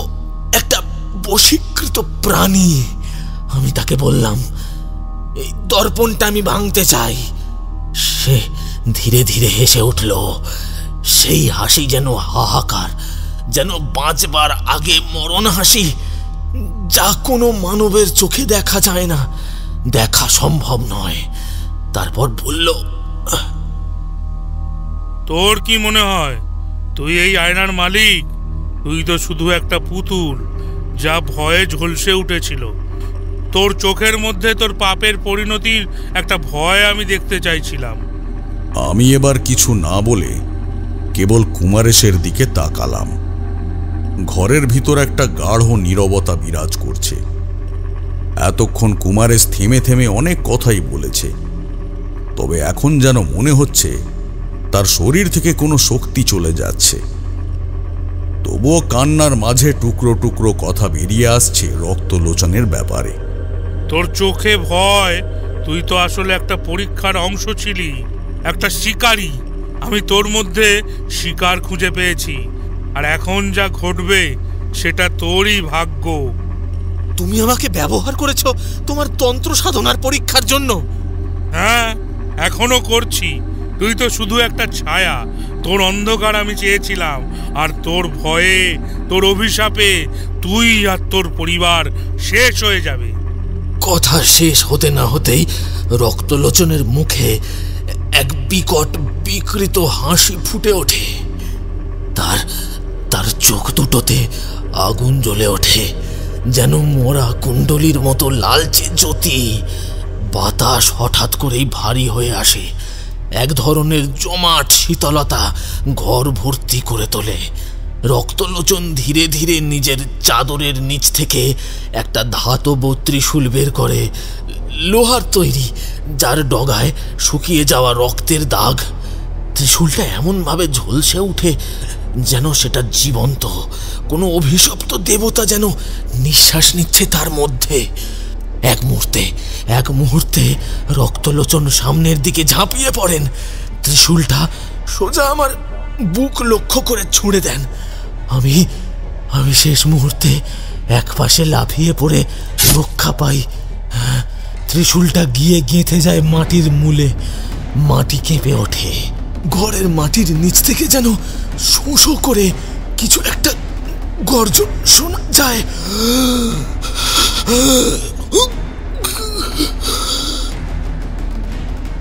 একটা বশীকৃত প্রাণী। আমি তাকে বললাম, এই দর্পণটা আমি ভাঙতে চাই। সে ধীরে ধীরে হেসে উঠল। সেই হাসি যেন হাহাকার, যেন বাঁচবার আগে মরণ হাসি, যা কোনো মানবের চোখে দেখা যায় না, দেখা সম্ভব নয়। তারপর বলল, তোর কি মনে হয় তুই এই আয়নার মালিক? তুই তো শুধু একটা পুতুল যা ভয়ে ঝলসে উঠেছিল। তোর চোখের মধ্যে তোর পাপের পরিণতির একটা ভয় আমি দেখতে চাইছিলাম। আমি এবার কিছু না বলে কেবল কুমারেশের দিকে তাকালাম। ঘরের ভিতর একটা গাঢ় নীরবতা বিরাজ করছে। এতক্ষণ কুমারেশ থেমে থেমে অনেক কথাই বলেছে, তবে এখন যেন মনে হচ্ছে তার শরীর থেকে কোনো শক্তি চলে যাচ্ছে। তবুও কান্নার মাঝে টুকরো টুকরো কথা বেরিয়ে আসছে রক্তলোচনের ব্যাপারে। তোর চোখে ভয়, তুই তো আসলে একটা পরীক্ষার অংশ ছিলি, একটা শিকারী। আমি তোর মধ্যে শিকার খুঁজে পেয়েছি, আর এখন যা ঘটবে সেটা তোরই ভাগ্য। তুমি আমাকে ব্যবহার করেছো তোমার তন্ত্র সাধনার পরীক্ষার জন্য। হ্যাঁ, এখনো করছি। তুই তো শুধু একটা ছায়া। তোর অন্ধকার আমি চেয়েছিলাম, আর তোর ভয়ে, তোর অভিশাপে তুই আর তোর পরিবার শেষ হয়ে যাবে। কথা শেষ হতে না হতেই রক্তলোচনের মুখে এক বিকট বিকৃত হাসি ফুটে ওঠে। তার চোখ দুটোতে আগুন জ্বলে ওঠে, যেন মোরা কুণ্ডলীর মতো লালচে জ্যোতি। বাতাস হঠাৎ করেই ভারী হয়ে আসে। এক ধরনের জমাট শীতলতা ঘর ভর্তি করে তোলে। রক্তলোচন ধীরে ধীরে নিজের চাদরের নিচ থেকে একটা ধাতব ত্রিশূল বের করে, লোহার তৈরি, যার ডগায় শুকিয়ে যাওয়া রক্তের দাগ। ত্রিশূলটা এমনভাবে ঝলসে উঠে যেন সেটা জীবন্ত। কোনো অভিশপ্ত দেবতা যেন নিঃশ্বাস নিচ্ছে তার মধ্যে। এক মুহূর্তে রক্তলোচন সামনের দিকে ঝাঁপিয়ে পড়েন। ত্রিশূলটা সোজা আমার বুক লক্ষ্য করে ছুঁড়ে দেন। আমি শেষ মুহূর্তে এক পাশে লাফিয়ে পড়ে রক্ষা পাই। ত্রিশূলটা গিয়ে গেঁথে যায় মাটির মূলে। মাটি কেঁপে ওঠে। ঘরের মাটির নিচ থেকে যেন শোঁ শোঁ করে কিছু একটা গর্জন শোনা যায়।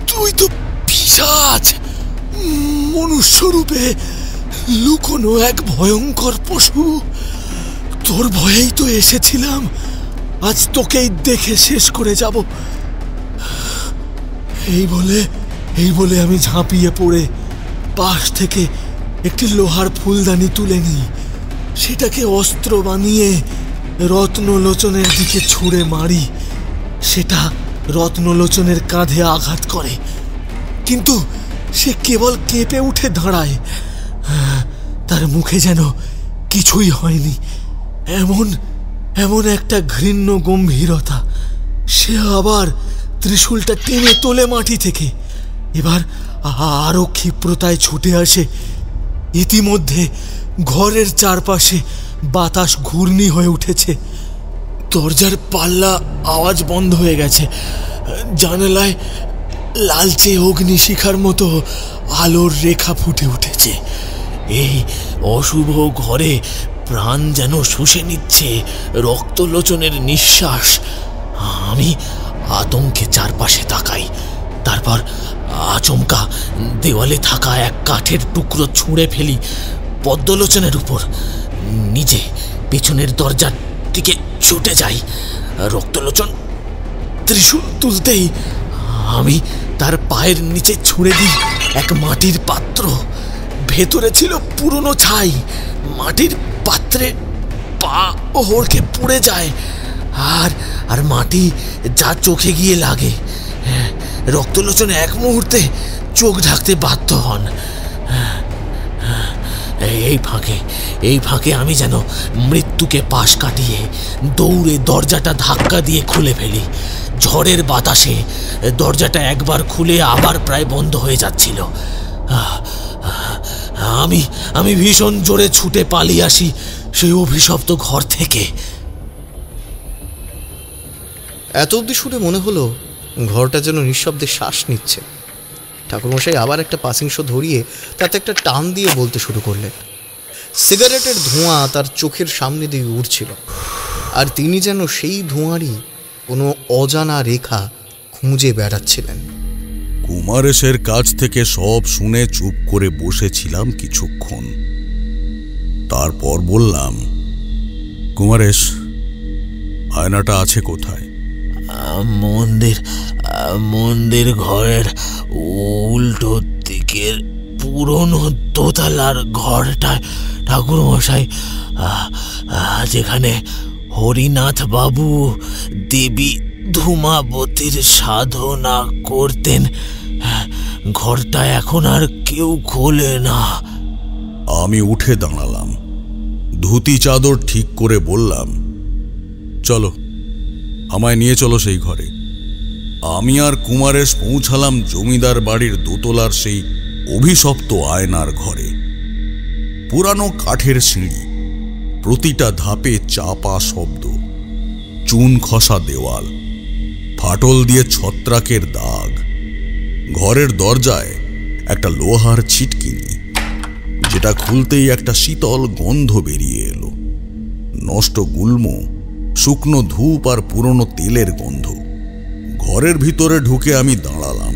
তুই তো পিশাচ, মনুষ্যরূপে লুকোনো এক ভয়ঙ্কর পশু। তোর ভয়েই তো এসেছিলাম। আজ তোকেই দেখে শেষ করে যাব। এই বলে আমি ঝাঁপিয়ে পড়ে পাশ থেকে একটি লোহার ফুলদানি তুলে নিই। সেটাকে অস্ত্র বানিয়ে রত্নলোচনের দিকে ছুঁড়ে মারি। সেটা রত্নলোচনের কাঁধে আঘাত করে, কিন্তু সে কেবল কেঁপে উঠে দাঁড়ায়। তার মুখে যেন কিছুই হয়নি, এমন একটা ঘৃণ্য গম্ভীরতা। সে আবার ত্রিশূলটা টেনে তোলে মাটি থেকে। এবার আরো ক্ষিপ্রতায় ছুটে আসে। ইতিমধ্যে ঘরের চারপাশে বাতাস ঘূর্ণি হয়ে উঠেছে। দরজার পাল্লা আওয়াজ বন্ধ হয়ে গেছে। জানালায় লালচে অগ্নিশিখার মতো আলোর রেখা ফুটে উঠেছে। এই অশুভ ঘরে প্রাণ যেন শুষে নিচ্ছে রক্তলোচনের নিঃশ্বাস। আমি আতঙ্কে চারপাশে তাকাই। তারপর আচমকা দেওয়ালে থাকা এক কাঠের টুকরো ছুঁড়ে ফেলি পদ্মলোচনের উপর। নিজে পেছনের দরজার দিকে ছুটে যাই। রক্তলোচন ত্রিশূল তুলতেই আমি তার পায়ের নিচে ছুঁড়ে দিই এক মাটির পাত্র। ভেতরে ছিল পুরনো ছাই। মাটির পাত্রে পা ওড়কে পুড়ে যায়, আর মাটি যা চোখে গিয়ে লাগে। রক্তলোচন এক মুহূর্তে চোখ ঢাকতে বাধ্য হন। এই ফাঁকে আমি যেন মৃত্যুকে পাশ কাটিয়ে দৌড়ে দরজাটা ধাক্কা দিয়ে খুলে ফেলি। ঝড়ের বাতাসে দরজাটা একবার খুলে আবার প্রায় বন্ধ হয়ে যাচ্ছিল। আমি ভীষণ জোরে ছুটে পালিয়ে আসি সেই অভিশপ্ত ঘর থেকে। এত অবধি শুনে মনে হলো ঘরটা যেন নিঃশব্দে শ্বাস নিচ্ছে। ঠাকুরমশাই আবার একটা পাসিংশ ধরিয়ে তাতে একটা টান দিয়ে বলতে শুরু করলেন। সিগারেটের ধোঁয়া তার চোখের সামনে দিয়ে উঠছিল, আর তিনি যেন সেই ধোঁয়ারই কোনো অজানা রেখা খুঁজে বেড়াচ্ছিলেন। কুমারেশের কাছ থেকে সব শুনে চুপ করে বসেছিলাম কিছুক্ষণ। তারপর বললাম, কুমারেশ, আয়নাটা আছে কোথায়? মন্দির ঘরের উল্টো দিকের পুরনো দোতলার ঘরটায় ঠাকুরমশাই, যেখানে হরিনাথ বাবু দেবী ধূমাবতীর সাধনা করতেন। ঘরটা এখন আর কেউ খোলে না। আমি উঠে দাঁড়ালাম, ধুতি চাদর ঠিক করে বললাম, চলো, আমায় নিয়ে চলো সেই ঘরে। আমি আর কুমারেশ পৌঁছালাম জমিদার বাড়ির দোতলার সেই অভিশপ্ত আয়নার ঘরে। পুরানো কাঠের সিঁড়ি, প্রতিটা ধাপে চাপা শব্দ, চুন খসা দেওয়াল, ফাটল দিয়ে ছত্রাকের দাগ। ঘরের দরজায় একটা লোহার ছিটকিনি, যেটা খুলতেই একটা শীতল গন্ধ বেরিয়ে এলো। নষ্ট গুল্ম, শুকনো ধূপ আর পুরনো তেলের গন্ধ। ঘরের ভিতরে ঢুকে আমি দাঁড়ালাম।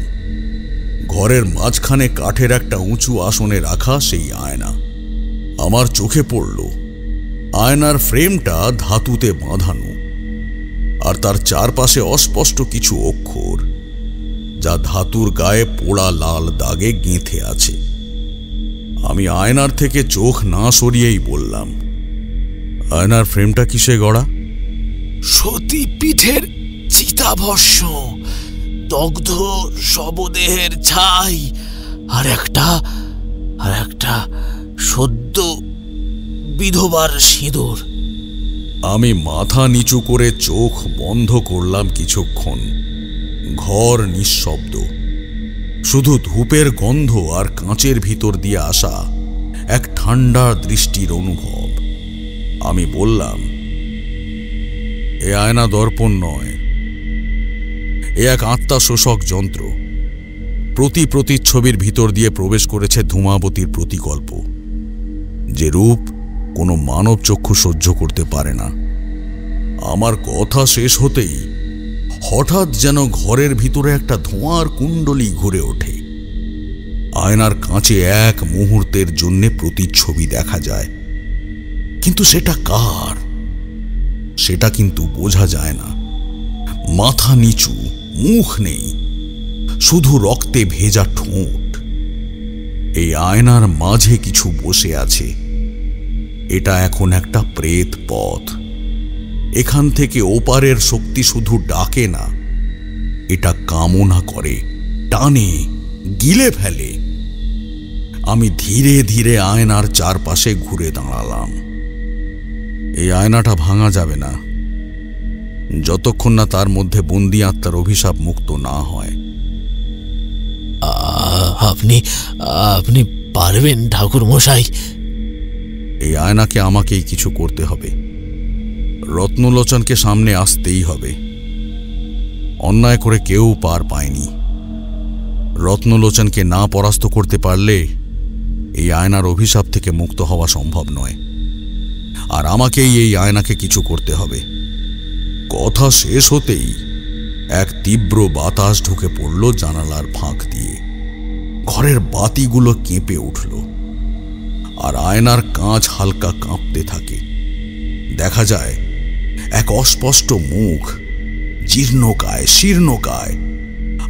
ঘরের মাঝখানে কাঠের একটা উঁচু আসনে রাখা সেই আয়না। আমার চোখে পড়ল আয়নার ফ্রেমটা ধাতুতে বাঁধানো, আর তার চারপাশে অস্পষ্ট কিছু অক্ষর, যা ধাতুর গায়ে পোড়া লাল দাগে গেঁথে আছে। আমি আয়নার থেকে চোখ না সরিয়েই বললাম, আয়নার ফ্রেমটা কিসে গড়া? সতী পীঠের চিতাভস্য, দগ্ধ শবদেহের ছাই, আর একটা সদ্য বিধবার সিঁদুর। আমি মাথা নিচু করে চোখ বন্ধ করলাম কিছুক্ষণ। ঘর নিঃশব্দ, শুধু ধূপের গন্ধ আর কাঁচের ভিতর দিয়ে আসা এক ঠান্ডা দৃষ্টির অনুভব। আমি বললাম, এ আয়না দর্পণ নয়, এ এক আত্মা শোষক যন্ত্র। প্রতিচ্ছবির ভিতর দিয়ে প্রবেশ করেছে ধূমাবতীর প্রতিকল্প, যে রূপ কোনো মানব চক্ষু সহ্য করতে পারে না। আমার কথা শেষ হতেই হঠাৎ যেন ঘরের ভিতরে একটা ধোঁয়ার কুণ্ডলী ঘুরে ওঠে। আয়নার কাঁচে এক মুহূর্তের জন্য প্রতিচ্ছবি দেখা যায়, কিন্তু সেটা কার সেটা কিন্তু বোঝা যায় না। মাথা নিচু, মুখ নেই, শুধু রক্তে ভেজা ঠোঁট। এই আয়নার মাঝে কিছু বসে আছে। এটা এখন একটা প্রেত পথ। এখান থেকে ওপারের শক্তি শুধু ডাকে না, এটা কামনা করে, টানে, গিলে ফেলে। আমি ধীরে ধীরে আয়নার চারপাশে ঘুরে দাঁড়ালাম। এই আয়নাটা ভাঙা যাবে না যতক্ষণ না তার মধ্যে বন্দি আত্মার অভিশাপ মুক্ত না হয়। আপনি পারবেন ঠাকুর মশাই? এই আয়নাকে আমাকেই কিছু করতে হবে। রত্নলোচনকে সামনে আসতেই হবে। অন্যায় করে কেউ পার পায়নি। রত্নলোচনকে না পরাস্ত করতে পারলে এই আয়নার অভিশাপ থেকে মুক্ত হওয়া সম্ভব নয়, আর আমাকেই এই আয়নাকে কিছু করতে হবে। কথা শেষ হতেই এক তীব্র বাতাস ঢুকে পড়ল জানালার ফাঁক দিয়ে। ঘরের বাতিগুলো কেঁপে উঠল, আর আয়নার কাঁচ হালকা কাঁপতে থাকে। দেখা যায় এক অস্পষ্ট মুখ, জীর্ণকায় শীর্ণকায়,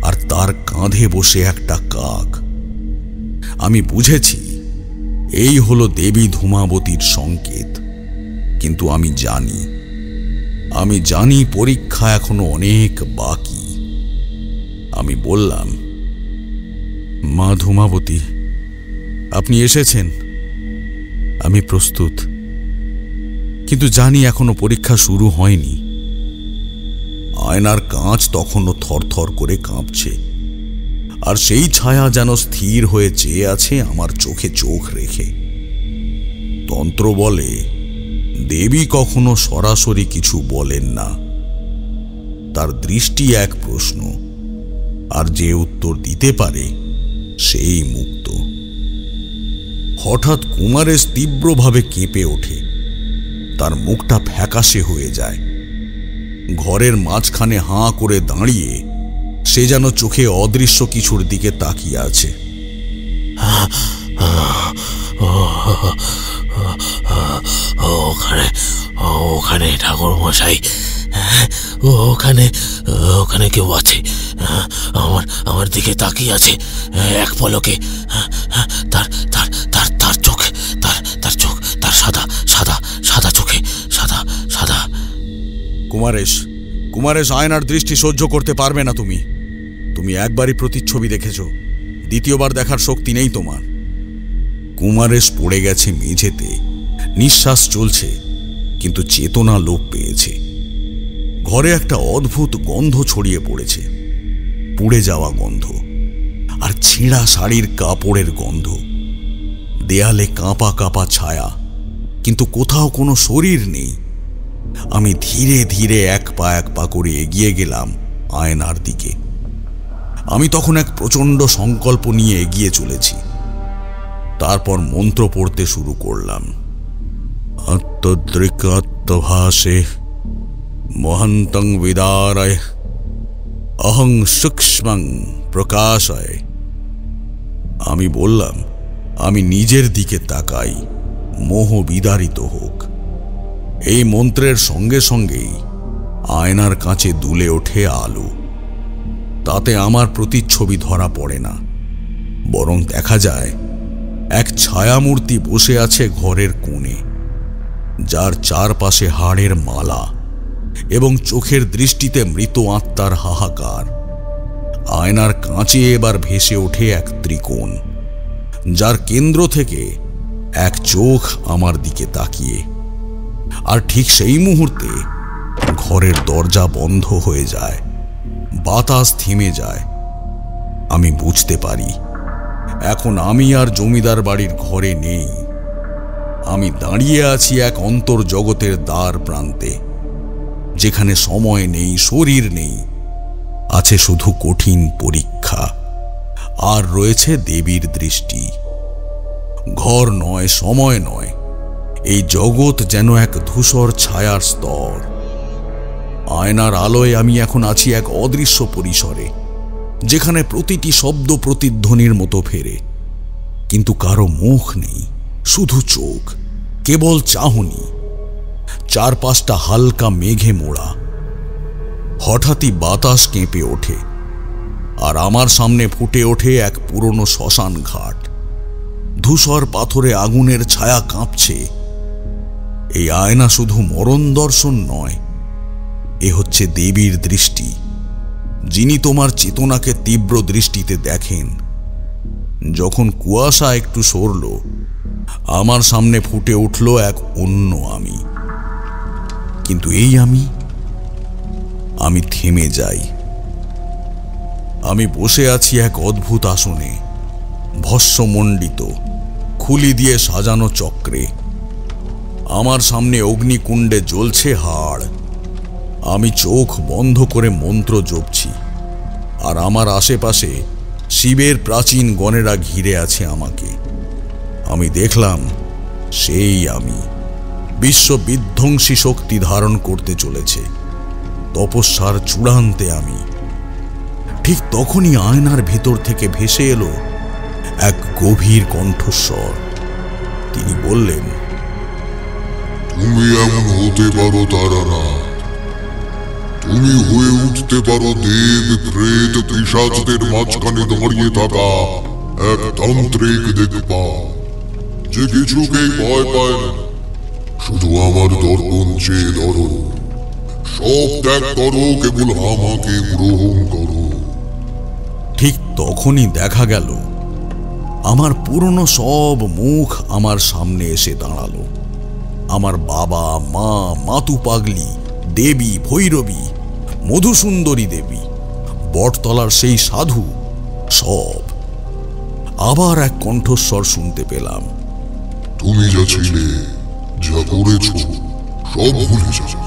আর তার কাঁধে বসে একটা কাক। আমি বুঝেছি এই হলো দেবী ধূমাবতীর সংকেত। কিন্তু আমি জানি পরীক্ষা এখনো অনেক বাকি। আমি বললাম, মা ধূমাবতী, আপনি এসেছেন, আমি প্রস্তুত, কিন্তু জানি এখনো পরীক্ষা শুরু হয়নি। আয়নার কাঁচ তখনও থরথর করে কাঁপছে, আর সেই ছায়া যেন স্থির হয়ে চেয়ে আছে আমার চোখে চোখ রেখে। তন্ত্র বলে দেবী কখনো সরাসরি কিছু বলেন না, তার দৃষ্টি এক প্রশ্ন, আর যে উত্তর দিতে পারে সেই মুক্ত। হঠাৎ কুমারেশ তীব্রভাবে কেঁপে ওঠে, তার মুখটা ফ্যাকাশে হয়ে যায়। ঘরের মাঝখানে হাঁ করে দাঁড়িয়ে সে যেন চোখে অদৃশ্য কিছুর দিকে তাকিয়ে আছে। ওখানে ঠাকুর মশাই, ওখানে কেউ আছে, আমার দিকে তাকিয়ে আছে এক পলকে। তার চোখ, তার সাদা চোখে সাদা। কুমারেশ, আয়নার দৃষ্টি সহ্য করতে পারবে না তুমি একবারই প্রতিচ্ছবি দেখেছ, দ্বিতীয়বার দেখার শক্তি নেই তোমার। কুমারেশ পড়ে গেছে মেঝেতে, নিঃশ্বাস চলছে, কিন্তু চেতনা লোপ পেয়েছে। ঘরে একটা অদ্ভুত গন্ধ ছড়িয়ে পড়েছে, পুড়ে যাওয়া গন্ধ, আর ছিঁড়া শাড়ির কাপড়ের গন্ধ। দেয়ালে কাঁপা কাঁপা ছায়া, কিন্তু কোথাও কোনো শরীর নেই। আমি ধীরে ধীরে এক পা করে এগিয়ে গেলাম আয়নার দিকে। আমি তখন এক প্রচণ্ড সংকল্প নিয়ে এগিয়ে চলেছি। তারপর মন্ত্র পড়তে শুরু করলাম। আত্মদৃকাত্মভাসে মহন্তং বিদারয় অহং সূক্ষ্মং প্রকাশয়। আমি বললাম, আমি নিজের দিকে তাকাই, মোহ বিদারিত হোক। এই মন্ত্রের সঙ্গে সঙ্গেই আয়নার কাছে দুলে ওঠে আলো। তাতে আমার প্রতিচ্ছবি ধরা পড়ে না, বরং দেখা যায় এক ছায়ামূর্তি বসে আছে ঘরের কোণে, যার চারপাশে হাড়ের মালা এবং চোখের দৃষ্টিতে মৃত আত্মার হাহাকার। আয়নার কাঁচে এবার ভেসে ওঠে এক ত্রিকোণ, যার কেন্দ্র থেকে এক চোখ আমার দিকে তাকিয়ে। আর ঠিক সেই মুহূর্তে ঘরের দরজা বন্ধ হয়ে যায়, বাতাস থেমে যায়। আমি বুঝতে পারি এখন আমি আর জমিদার বাড়ির ঘরে নেই। আমি দাঁড়িয়ে আছি এক অন্তর্জগতের দ্বার প্রান্তে, যেখানে সময় নেই, শরীর নেই, আছে শুধু কঠিন পরীক্ষা, আর রয়েছে দেবীর দৃষ্টি। ঘর নয়, সময় নয়, এই জগৎ যেন এক ধূসর ছায়ার স্তর। আয়নার আলোয় আমি এখন আছি এক অদৃশ্য পরিসরে, যেখানে প্রতিটি শব্দ প্রতিধ্বনির মতো ফেরে, কিন্তু কারো মুখ নেই, শুধু চোখ, কেবল চাহনি। চারপাশটা হালকা মেঘে মোড়া। হঠাৎই বাতাস কেঁপে ওঠে, আর আমার সামনে ফুটে ওঠে এক পুরনো শ্মশান ঘাট। ধূসর পাথরে আগুনের ছায়া কাঁপছে। এই আয়না শুধু মরণ দর্শন নয়, এ হচ্ছে দেবীর দৃষ্টি, যিনি তোমার চেতনাকে তীব্র দৃষ্টিতে দেখেন। যখন কুয়াশা একটু সরল, আমার সামনে ফুটে উঠল এক অন্য আমি। কিন্তু এই আমি থেমে যাই। আমি বসে আছি এক অদ্ভুত আসনে, ভস্মমণ্ডিত, খুলি দিয়ে সাজানো চক্রে। আমার সামনে অগ্নিকুণ্ডে জ্বলছে হাড়। আমি চোখ বন্ধ করে মন্ত্র জপছি, আর আমার আশেপাশে শিবের প্রাচীন গণেরা ঘিরে আছে আমাকে। আমি দেখলাম সেই আমি বিশ্ব বিধ্বংসী শক্তি ধারণ করতে চলেছে। তপস্যার চূড়ান্তে আমি। ঠিক তখনই আয়নার ভেতর থেকে ভেসে এলো এক গভীর কণ্ঠস্বর। তিনি বললেন, তুমি এমন হতে পারো তারানাথ, তুমি হয়ে উঠতে পারো দেব প্রেত পিশাচদের মাঝখানে দাঁড়িয়ে থাকা এক তান্ত্রিক দেখবা, যে কিছুকেই ভয় পায় না। শুধু আমার দর্পণ চেয়ে ধরো, সব ত্যাগ করো, কেবল আমাকে গ্রহণ করো। ঠিক তখনই দেখা গেল আমার পুরনো সব মুখ আমার সামনে এসে দাঁড়ালো। আমার বাবা, মা, মাতু পাগলি, দেবী ভৈরবী, মধুসুন্দরী দেবী, বটতলার সেই সাধু, সব। আবার এক কণ্ঠস্বর শুনতে পেলাম, তুমি যা ছিলে, যা করেছ, সব ভুলে যাও।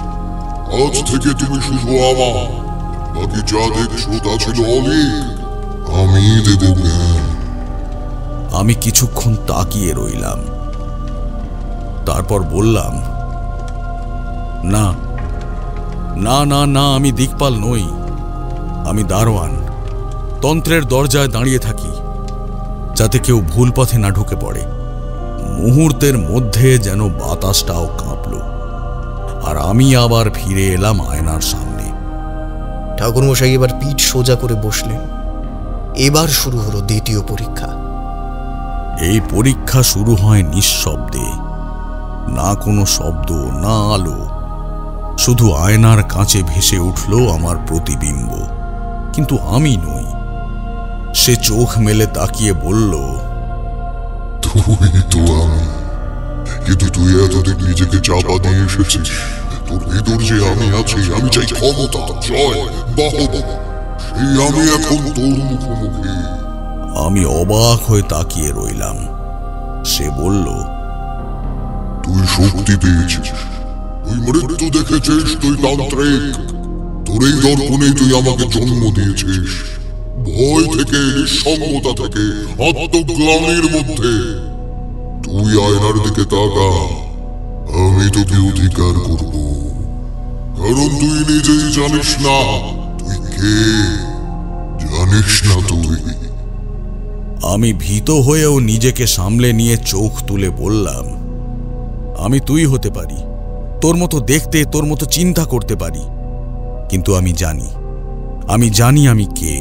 আজ থেকে তুমি শুধু আমার, বাকি যা দেখছো তা ছিল অনেক। আমি দেব জ্ঞান। আমি কিছুক্ষণ তাকিয়ে রইলাম, তারপর বললাম, না না না না, আমি দিকপাল নই, আমি দারোয়ান। তন্ত্রের দরজায় দাঁড়িয়ে থাকি, যাতে কেউ ভুল পথে না ঢুকে পড়ে। মুহূর্তের মধ্যে যেন বাতাসটাও কাঁপল, আর আমি আবার ফিরে এলাম আয়নার সামনে। ঠাকুরমশাই এবার পিঠ সোজা করে বসলেন। এবার শুরু হলো দ্বিতীয় পরীক্ষা। এই পরীক্ষা শুরু হয় নিঃশব্দে, না কোনো শব্দ, না আলো, শুধু আয়নার কাছে ভেসে উঠল আমার প্রতিবিম্ব, কিন্তু আমি নই। সে চোখ মেলে তাকিয়ে বলল, তুই তো আমি, কিন্তু তুই এতদিন নিজেকে চাপা দিয়ে এসেছিস। তোর ভেতর যে আমি আছি, আমি চাই ক্ষমতা, জয়, বাহবা। সেই আমি এখন তোর মুখোমুখি। আমি অবাক হয়ে তাকিয়ে রইলাম। সে বলল, তুই শক্তি পেয়েছিস, তুই মৃত্যু দেখেছিস, তুই তান্ত্রিক। তোর এই দর্পণে তুই আমাকে জন্ম দিয়েছিস, ভয় থেকে, নিঃসঙ্গতা থেকে, আত্মগ্লানির মধ্যে। তুই আয়নার দিকে তাকা, আমি তোকে অধিকার করব, কারণ তুই নিজেই জানিস না তুই কে, জানিস না তুই। আমি ভীত হয়েও নিজেকে সামলে নিয়ে চোখ তুলে বললাম, আমি তুই হতে পারি, তোর মতো দেখতে, তোর মতো চিন্তা করতে পারি, কিন্তু আমি জানি আমি কে।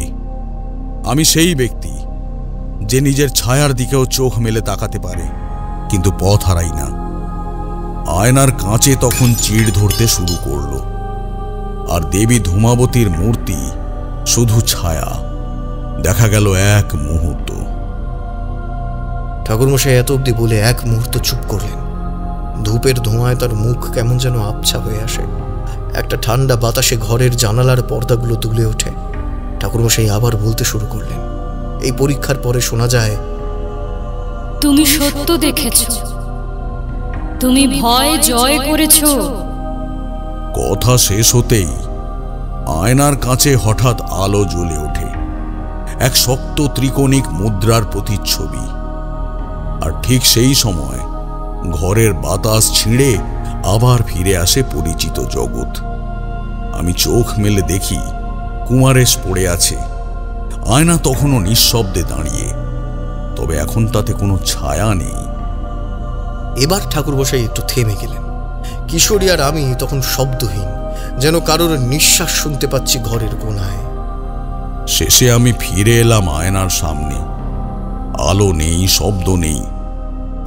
আমি সেই ব্যক্তি যে নিজের ছায়ার দিকেও চোখ মেলে তাকাতে পারে, কিন্তু পথ হারাই না। আয়নার কাঁচে তখন চিড় ধরতে শুরু করল, আর দেবী ধূমাবতীর মূর্তি শুধু ছায়া। দেখা গেল এক মুহূর্ত। ঠাকুরমশাই এত অব্দি বলে এক মুহূর্ত চুপ করলেন। ধূপের ধোঁয়ায় তার মুখ কেমন যেন আবছা হয়ে আসে। একটা ঠান্ডা বাতাসে ঘরের জানালার পর্দাগুলো দুলে ওঠে। ঠাকুরমশাই আবার বলতে শুরু করলেন। এই পরীক্ষার পরে শোনা যায়, তুমি সত্য দেখেছ, তুমি ভয় জয় করেছ। কথা শেষ হতেই আয়নার কাছে হঠাৎ আলো জ্বলে ওঠে, এক শক্ত ত্রিকোণিক মুদ্রার প্রতিচ্ছবি। আর ঠিক সেই সময় ঘরের বাতাস ছিঁড়ে আবার ফিরে আসে পরিচিত জগৎ। আমি চোখ মেলে দেখি কুমারেশ পড়ে আছে। আয়না তখনও নিঃশব্দে দাঁড়িয়ে, তবে এখন তাতে কোনো ছায়া নেই। এবার ঠাকুরমশাই একটু থেমে গেলেন। কিশোরী আর আমি তখন শব্দহীন, যেন কারোর নিঃশ্বাস শুনতে পাচ্ছি ঘরের কোণায়। শেষে আমি ফিরে এলাম আয়নার সামনে। আলো নেই, শব্দ নেই,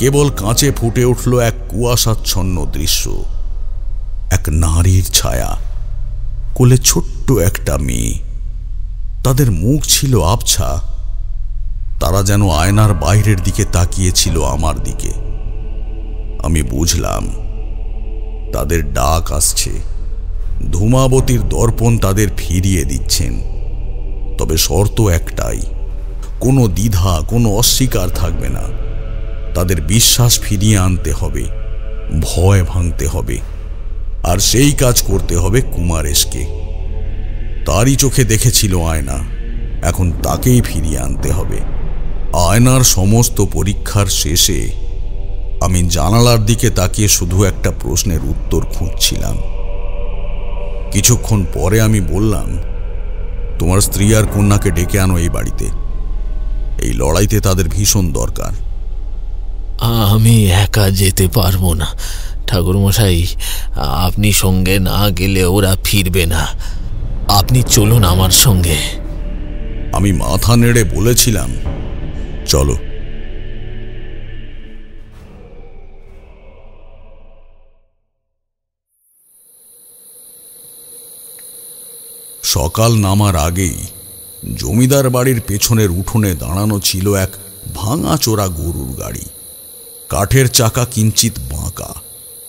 কেবল কাঁচে ফুটে উঠল এক কুয়াশাচ্ছন্ন দৃশ্য। এক নারীর ছায়া, কোলে ছোট্ট একটা মেয়ে। তাদের মুখ ছিল আবছা, তারা যেন আয়নার বাইরের দিকে তাকিয়েছিল আমার দিকে। আমি বুঝলাম তাদের ডাক আসছে, ধূমাবতীর দর্পণ তাদের ফিরিয়ে দিচ্ছেন। তবে শর্ত একটাই, কোনো দ্বিধা, কোনো অস্বীকার থাকবে না। তাদের বিশ্বাস ফিরিয়ে আনতে হবে, ভয় ভাঙতে হবে, আর সেই কাজ করতে হবে কুমারেশকে। তারই চোখে দেখেছিল আয়না, এখন তাকেই ফিরিয়ে আনতে হবে। আয়নার সমস্ত পরীক্ষার শেষে আমি জানালার দিকে তাকিয়ে শুধু একটা প্রশ্নের উত্তর খুঁজছিলাম। কিছুক্ষণ পরে আমি বললাম, তোমার স্ত্রী আর কন্যাকে ডেকে আনো এই বাড়িতে। এই লড়াইতে তাদের ভীষণ দরকার। আমি একা যেতে পারবো না ঠাকুরমশাই, আপনি সঙ্গে না গেলে ওরা ফিরবে না। আপনি চলুন আমার সঙ্গে। আমি মাথা নেড়ে বলেছিলাম, চলো। সকাল নামার আগেই জমিদার বাড়ির পেছনের উঠোনে দাঁড়ানো ছিল এক ভাঙাচোরা গরুর গাড়ি। কাঠের চাকা কিঞ্চিত বাঁকা,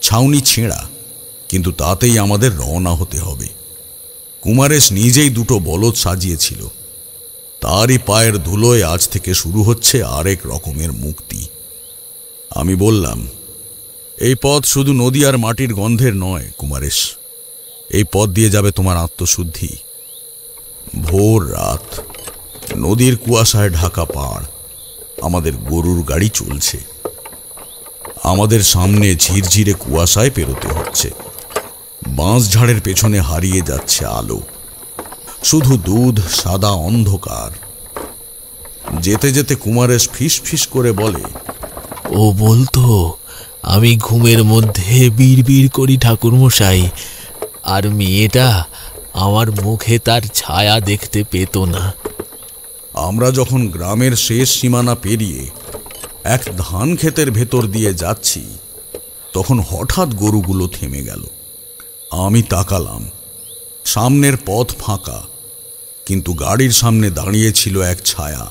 ছাউনি ছেঁড়া, কিন্তু তাতেই আমাদের রওনা হতে হবে। কুমারেশ নিজেই দুটো বলদ সাজিয়েছিল। তারই পায়ের ধুলোয় আজ থেকে শুরু হচ্ছে আরেক রকমের মুক্তি। আমি বললাম, এই পথ শুধু নদী আর মাটির গন্ধের নয় কুমারেশ, এই পথ দিয়ে যাবে তোমার আত্মশুদ্ধি। ভোর রাত, নদীর কুয়াশায় ঢাকা পাড়, আমাদের গরুর গাড়ি চলছে। আমাদের সামনে ঝিরঝিরে কুয়াশায় পেরোতে হচ্ছে। বাঁশঝাড়ের পেছনে হারিয়ে যাচ্ছে আলো, শুধু দুধ সাদা অন্ধকার। যেতে যেতে কুমারেশ ফিস ফিস করে বলে, ও বলতো আমি ঘুমের মধ্যে বিড়বিড় করি ঠাকুরমশাই, আর মেয়েটা আমার মুখে তার ছায়া দেখতে পেত না। আমরা যখন গ্রামের শেষ সীমানা পেরিয়ে এক ধান ক্ষেতের ভেতর দিয়ে যাচ্ছি, তখন হঠাৎ গরুগুলো থেমে গেল। আমি তাকালাম, সামনের পথ ফাঁকা, কিন্তু গাড়ির সামনে দাঁড়িয়েছিল এক ছায়া।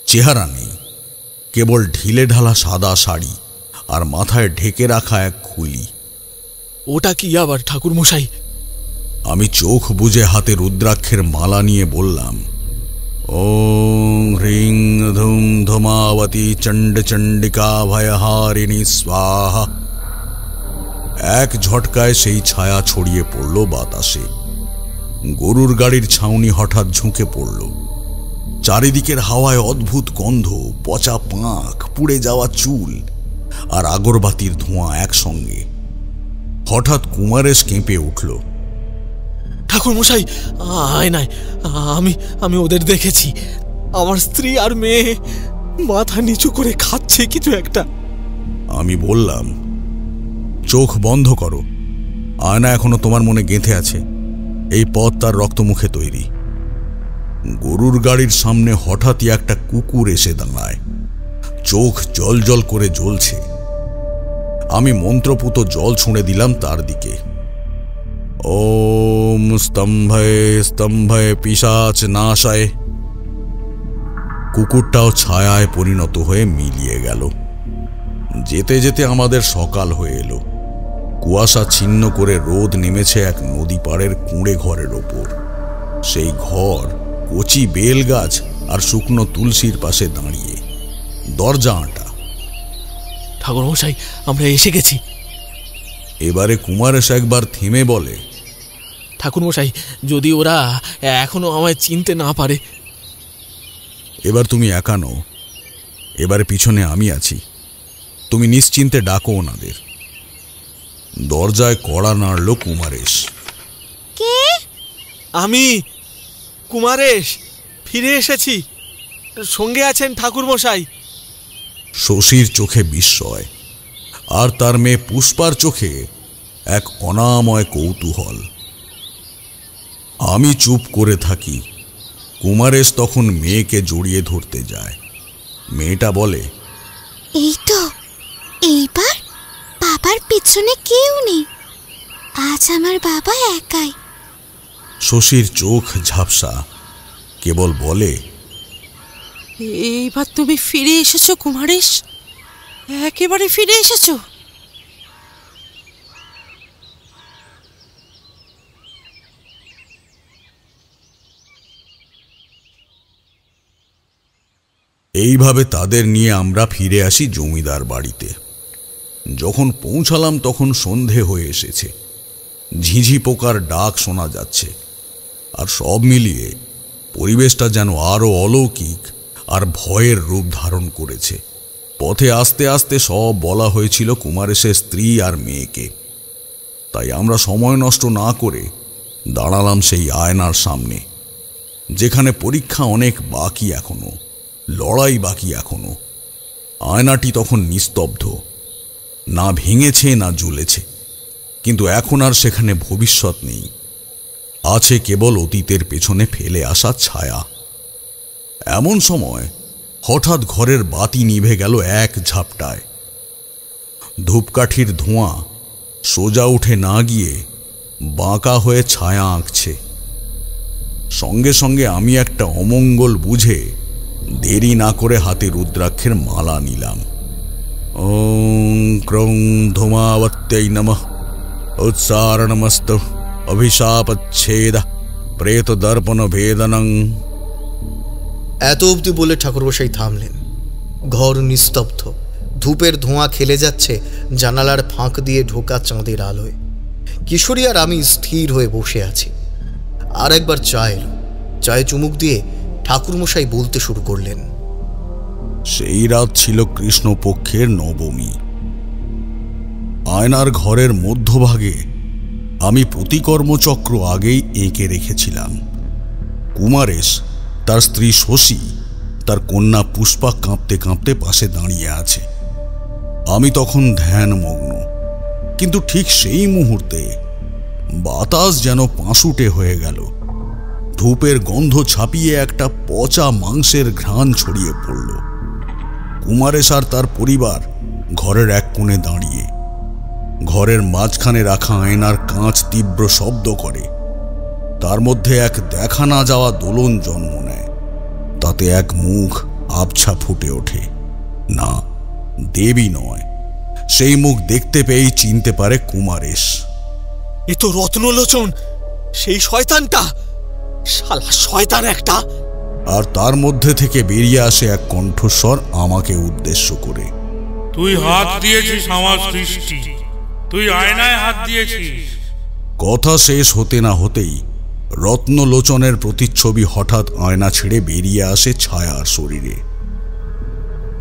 চেহারা নেই, কেবল ঢিলে ঢালা সাদা শাড়ি আর মাথায় ঢেকে রাখা এক খুলি। ওটা কি আবার ঠাকুরমশাই? আমি চোখ বুজে হাতে রুদ্রাক্ষের মালা নিয়ে বললাম, ওং হ্রিং ধুম ধুমাবতী চণ্ড চণ্ডিকা ভয়হারিণী স্বাহা। এক ঝটকায় সেই ছায়া ছড়িয়ে পড়ল বাতাসে। গরুর গাড়ির ছাউনি হঠাৎ ঝুঁকে পড়ল। চারিদিকের হাওয়ায় অদ্ভুত গন্ধ, পচা পাঁক, পুড়ে যাওয়া চুল আর আগরবাতির ধোঁয়া একসঙ্গে। হঠাৎ কুমারেশ কেঁপে উঠল। ঠাকুরমশাই, আয়নায় আমি ওদের দেখেছি। আমার স্ত্রী আর মেয়ে মাথা নিচু করে খাচ্ছে কিছু একটা। আমি বললাম, চোখ বন্ধ করো, আয়না এখনো তোমার মনে গেঁথে আছে। এই পথ তার রক্তমুখে তৈরি। গরুর গাড়ির সামনে হঠাৎই একটা কুকুর এসে দাঁড়ায়, চোখ জল জল করে জ্বলছে। আমি মন্ত্রপুত জল ছুঁড়ে দিলাম তার দিকে। ওম স্তম্ভে স্তম্ভে পিশাচ নাশায়। কুকুরটাও ছায়ায় পরিণত হয়ে মিলিয়ে গেল। যেতে যেতে আমাদের সকাল হয়ে এলো। কুয়াশা ছিন্ন করে রোদ নেমেছে এক নদী পাড়ের কুঁড়ে ঘরের ওপর। সেই ঘর কচি বেল গাছ আর শুকনো তুলসীর পাশে দাঁড়িয়ে, দরজা আঁটা। ঠাকুরমশাই, আমরা এসে গেছি। এবারে কুমারেশ একবার থেমে বলে, ঠাকুরমশাই, যদি ওরা এখনো আমায় চিনতে না পারে। এবার তুমি একা নও, এবারে পিছনে আমি আছি। তুমি নিশ্চিন্তে ডাকো ওনাদের। দরজায় কড়া নাড়ল কুমারেশ। কে? আমি কুমারেশ, ফিরে এসেছি। সঙ্গে আছেন ঠাকুরমশাই। শশীর চোখে বিস্ময়, আর তার মেয়ে পুষ্পার চোখে এক অনাময় কৌতূহল। আমি চুপ করে থাকি। কুমারেশ তখন মেয়েকে জড়িয়ে ধরতে যায়। মেয়েটা বলে, এই তো, এইবার বাবার পিছনে কেউ নেই। আজ আমার বাবা একাই। শশীর চোখ ঝাপসা, কেবল বলে, এইবার তুমি ফিরে এসেছো কুমারেশ, একেবারে ফিরে এসেছো। এইভাবে তাদের নিয়ে আমরা ফিরে আসি জমিদার বাড়িতে। যখন পৌঁছালাম তখন সন্ধে হয়ে এসেছে। ঝিঝি পোকার ডাক শোনা যাচ্ছে, আর সব মিলিয়ে পরিবেশটা যেন আরো অলৌকিক আর ভয়ের রূপ ধারণ করেছে। পথে আস্তে আস্তে সব বলা হয়েছিল কুমারেশের স্ত্রী আর মেয়েকে। তাই আমরা সময় নষ্ট না করে দাঁড়ালাম সেই আয়নার সামনে, যেখানে পরীক্ষা অনেক বাকি এখনো, লড়াই বাকি এখনো। আয়নাটি তখন নিস্তব্ধ, না ভেঙেছে না জ্বলেছে, কিন্তু এখন আর সেখানে ভবিষ্যৎ নেই, আছে কেবল অতীতের পেছনে ফেলে আসা ছায়া। এমন সময় হঠাৎ ঘরের বাতি নিভে গেল এক ঝাপটায়। ধূপকাঠির ধোঁয়া সোজা উঠে না গিয়ে বাঁকা হয়ে ছায়া আঁকছে। সঙ্গে সঙ্গে আমি একটা অমঙ্গল বুঝে দেরি না করে হাতে রুদ্রাক্ষের মালা নিলাম। ওং ক্রং ধূমাবত্যৈ নমঃ উৎসারণমস্তু অভিশাপচ্ছেদ প্রেত দর্পণ ভেদনং। এত অবধি বলে ঠাকুরমশাই থামলেন। ঘর নিস্তব্ধ, ধূপের ধোঁয়া খেলে যাচ্ছে জানালার ফাঁক দিয়ে ঢোকা চাঁদের আলোয়। কিশোরী আর আমি স্থির হয়ে বসে আছি। আর একবার চা এলো। চায়ে চুমুক দিয়ে ঠাকুরমশাই বলতে শুরু করলেন। সেই রাত ছিল কৃষ্ণপক্ষের নবমী। আয়নার ঘরের মধ্যভাগে আমি প্রতিকর্মচক্র আগেই এঁকে রেখেছিলাম। কুমারেশ, তার স্ত্রী শশী, তার কন্যা পুষ্পা কাঁপতে কাঁপতে পাশে দাঁড়িয়ে আছে। আমি তখন ধ্যানমগ্ন, কিন্তু ঠিক সেই মুহূর্তে বাতাস যেন পাঁশুটে হয়ে গেল। ধূপের গন্ধ ছাপিয়ে একটা পচা মাংসের ঘ্রাণ ছড়িয়ে পড়ল। কুমারেশ আর তার পরিবার ঘরের এক কোণে দাঁড়িয়ে। ঘরের মাঝখানে রাখা আয়নার কাঁচ তীব্র শব্দ করে। তার মধ্যে এক দেখা না যাওয়া দোলন জন্ম নেয়। তাতে এক মুখ আবছা ফুটে ওঠে। না, দেবী নয়। সেই মুখ দেখতে পেয়েই চিনতে পারে কুমারেশ। এ তো রত্নলোচন, সেই শয়তানটা, শালা শয়তান একটা। আর তার মধ্যে থেকে বেরিয়ে আসে এক কণ্ঠস্বর আমাকে উদ্দেশ্য করে। তুই হাত দিয়েছিস আমার সৃষ্টি, তুই আয়নায় হাত দিয়েছিস। কথা শেষ হতে না হতেই রত্নলোচনের প্রতিচ্ছবি হঠাৎ আয়না ছেড়ে বেরিয়ে আসে ছায়ার শরীরে।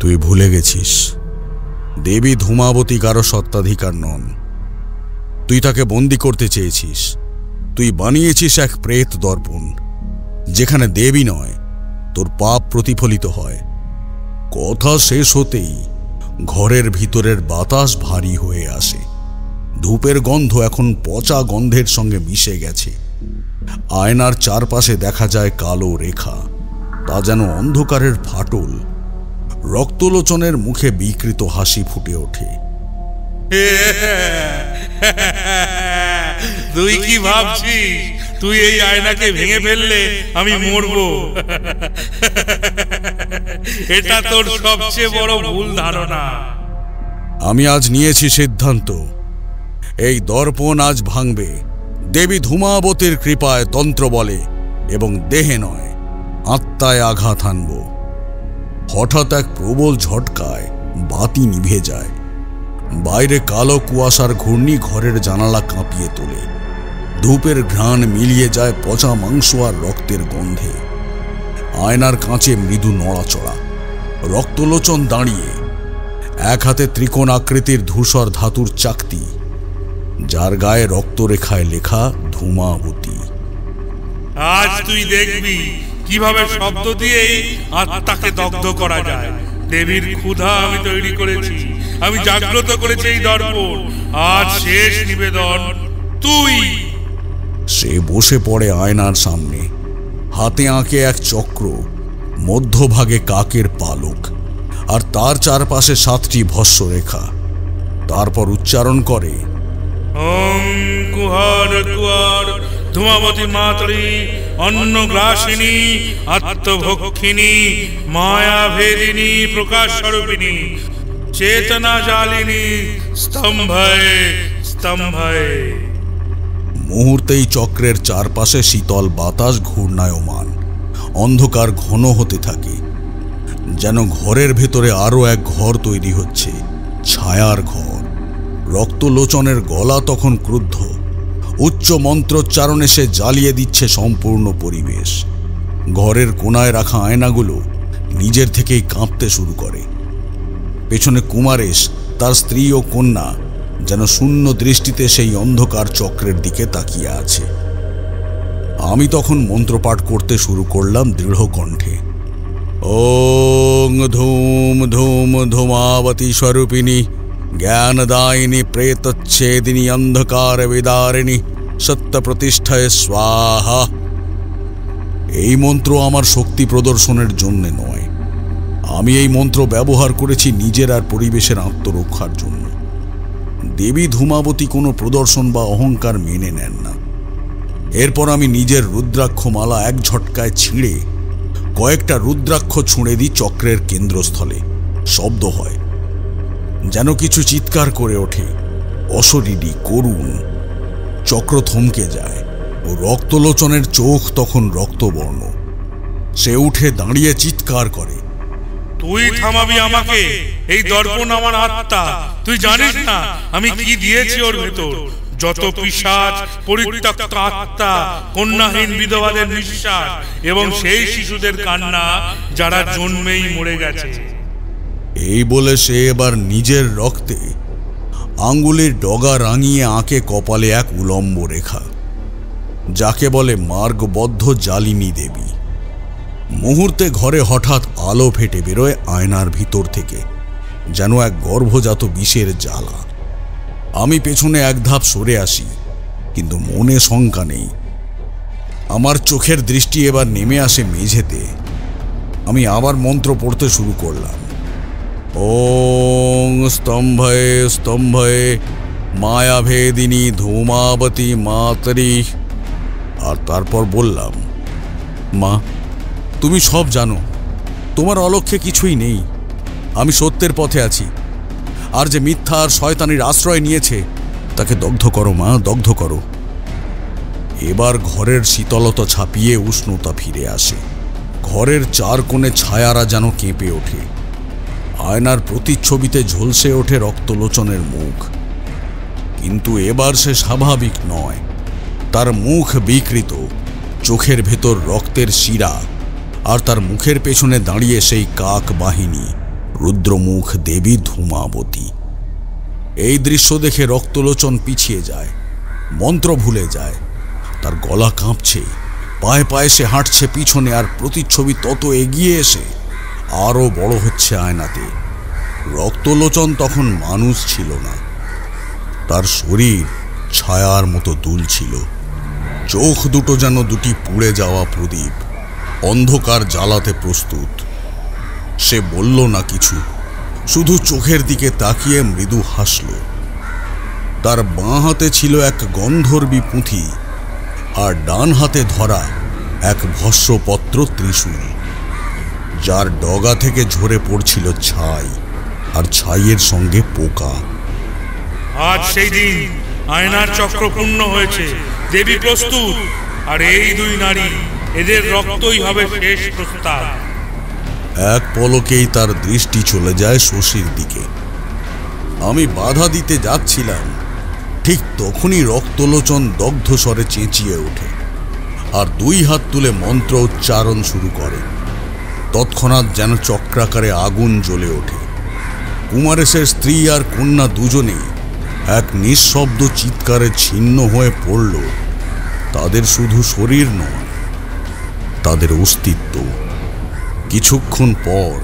তুই ভুলে গেছিস, দেবী ধূমাবতী কারো সত্ত্বাধিকার নন। তুই তাকে বন্দি করতে চেয়েছিস। তুই বানিয়েছিস এক প্রেত দর্পণ, যেখানে দেবী নয়, তোর পাপ প্রতিফলিত হয়। কথা শেষ হতেই ঘরের ভিতরের বাতাস ভারী হয়ে আসে। ধূপের গন্ধ এখন পচা গন্ধের সঙ্গে মিশে গেছে। আয়নার চারপাশে দেখা যায় কালো রেখা, তা যেন অন্ধকারের ফাটল। রক্তলোচনের মুখে বিকৃত হাসি ফুটে ওঠে। তুই কি ভাবছিস তুই এই আয়নাকে ভেঙে ফেললে আমি মরবো? এটা তোর সবচেয়ে বড় ভুল ধারণা। আমি আজ নিয়েছি সিদ্ধান্ত, এই দর্পণ আজ ভাঙবে দেবী ধূমাবতীর কৃপায়, তন্ত্র বলে, এবং দেহে নয়, আত্মায় আঘাত হানব। হঠাৎ এক প্রবল ঝটকায় বাতি নিভে যায়। বাইরে কালো কুয়াশার ঘূর্ণি ঘরের জানালা কাঁপিয়ে তোলে। ধূপের ঘ্রাণ মিলিয়ে যায় পচা মাংস আর রক্তের গন্ধে। আয়নার কাঁচে মৃদু নড়াচড়া। রক্তলোচন দাঁড়িয়ে, এক হাতে ত্রিকোণ আকৃতির ধূসর ধাতুর চাকতি, যার গায়ে রক্তরেখায় লেখা ধূমাবতী। আজ তুই দেখবি কিভাবে শব্দ দিয়েই আত্মাকে দগ্ধ করা যায়। দেবীর ক্ষুধা আমি তৈরি করেছি, আমি জাগ্রত করেছি এই দর্পণ। আজ শেষ নিবেদন তুই। সে বসে পড়ে আয়নার সামনে, হাতে আঁকে এক চক্র, মধ্যভাগে কাকের পালক, আর তার চারপাশে 7টি ভস্য রেখা। তারপর উচ্চারণ করে, ওম কুহর কুহর ধূমাবতী মাতৃ অন্নগ্রাসিনী আত্মভক্ষিনী মায়াভেদিনী প্রকাশ স্বরূপিনী চেতনা জালিনী স্তম্ভয়ে স্তম্ভয়ে। মুহূর্তেই চক্রের চারপাশে শীতল বাতাস ঘূর্ণায়মান। অন্ধকার ঘন হতে থাকে, যেন ঘরের ভেতরে আরো এক ঘর তৈরি হচ্ছে, ছায়ার ঘর। রক্তলোচনের গলা তখন ক্রুদ্ধ। উচ্চ মন্ত্রোচ্চারণে সে জ্বালিয়ে দিচ্ছে সম্পূর্ণ পরিবেশ। ঘরের কোনায় রাখা আয়নাগুলো নিজের থেকেই কাঁপতে শুরু করে। পেছনে কুমারেশ, তার স্ত্রী ও কন্যা যেন শূন্য দৃষ্টিতে সেই অন্ধকার চক্রের দিকে তাকিয়ে আছে। আমি তখন মন্ত্রপাঠ করতে শুরু করলাম দৃঢ় কণ্ঠে। ওং ধূম ধূম ধূমাবতী স্বরূপিণী জ্ঞানদায়িনী প্রেতচ্ছেদিনী অন্ধকার বিদারিণী সত্য প্রতিষ্ঠায় স্বাহা। এই মন্ত্র আমার শক্তি প্রদর্শনের জন্য নয়, আমি এই মন্ত্র ব্যবহার করেছি নিজের আর পরিবেশের আত্মরক্ষার জন্য। দেবী ধূমাবতী কোনো প্রদর্শন বা অহংকার মেনে নেন না। এরপর আমি নিজের রুদ্রাক্ষ মালা এক ঝটকায় ছিঁড়ে কয়েকটা রুদ্রাক্ষ ছুঁড়ে দিই চক্রের কেন্দ্রস্থলে। শব্দ হয়, যেন কিছু চিৎকার করে ওঠে, অশরীরী করুণ। চক্র থমকে যায় ও রক্তলোচনের চোখ তখন রক্তবর্ণ। সে উঠে দাঁড়িয়ে চিৎকার করে, তুই থামাবি আমাকে? এই দর্পণ আমার আত্মা, তুই জানিস না আমি কি দিয়েছি ওর ভেতর? যত পিশাচ, পরিত্যক্ত আত্মা, কন্যাহীন বিধবাদের নিঃশ্বাস এবং সেই শিশুদের কান্না যারা জন্মেই মরে গেছে। এই বলে সে এবার নিজের রক্তে আঙ্গুলের ডগা রাঙিয়ে আঁকে কপালে এক উলম্ব রেখা, যাকে বলে মার্গবদ্ধ জালিনী দেবী। মুহূর্তে ঘরে হঠাৎ আলো ফেটে বেরোয় আয়নার ভিতর থেকে, যেন এক গর্ভজাত বিষের জ্বালা। আমি পেছনে এক ধাপ সরে আসি, কিন্তু মনে শঙ্কা নেই। আমার চোখের দৃষ্টি এবার নেমে আসে মেঝেতে। আমি আবার মন্ত্র পড়তে শুরু করলাম। ওং স্তম্ভয়ে স্তম্ভয়ে মায়াভেদিনী ধূমাবতী মাতরি। আর তারপর বললাম, মা, তুমি সব জানো, তোমার অলক্ষ্যে কিছুই নেই। আমি সত্যের পথে আছি, আর যে মিথ্যা আর শয়তানির আশ্রয় নিয়েছে তাকে দগ্ধ করো মা, দগ্ধ করো। এবার ঘরের শীতলতা ছাপিয়ে উষ্ণতা ফিরে আসে। ঘরের চার কোণে ছায়ারা যেন কেঁপে ওঠে। আয়নার প্রতিচ্ছবিতে ঝলসে ওঠে রক্তলোচনের মুখ, কিন্তু এবার সে স্বাভাবিক নয়। তার মুখ বিকৃত, চোখের ভেতর রক্তের শিরা, আর তার মুখের পেছনে দাঁড়িয়ে সেই কাক বাহিনী, রুদ্রমুখ দেবী ধূমাবতী। এই দৃশ্য দেখে রক্তলোচন পিছিয়ে যায়, মন্ত্র ভুলে যায়। তার গলা কাঁপছে, পায়ে পায়ে সে হাঁটছে পিছনে, আর প্রতিচ্ছবি তত এগিয়ে এসে আরও বড় হচ্ছে আয়নাতে। রক্তলোচন তখন মানুষ ছিল না, তার শরীর ছায়ার মতো দুলছিল। চোখ দুটো যেন দুটি পুড়ে যাওয়া প্রদীপ, অন্ধকার জ্বালাতে প্রস্তুত। সে বলল না কিছু, শুধু চোখের দিকে তাকিয়ে মৃদু হাসল। তার বাঁ হাতে ছিল এক গন্ধর্বী পুঁথি, আর ডান হাতে ধরা এক ভস্মপত্র ত্রিশূল, যার ডগা থেকে ঝরে পড়ছিল ছাই, আর ছাইয়ের সঙ্গে পোকা। আজ সেই দিন, আয়নার চক্র পূর্ণ হয়েছে, দেবী প্রস্তুত, আর এই দুই নারী, এদের রক্তই হবে শেষ প্রস্তাব। এক পলকেই তার দৃষ্টি চলে যায় শশীর দিকে। আমি বাধা দিতে যাচ্ছিলাম, ঠিক তখনই রক্তলোচন দগ্ধ স্বরে চেঁচিয়ে ওঠে, আর দুই হাত তুলে মন্ত্র উচ্চারণ শুরু করে। তৎক্ষণাৎ যেন চক্রাকারে আগুন জ্বলে ওঠে। কুমারেশের স্ত্রী আর কন্যা দুজনেই এক নিঃশব্দ চিৎকারে ছিন্ন হয়ে পড়ল। তাদের শুধু শরীর নয়, তাদের অস্তিত্ব। কিছুক্ষণ পর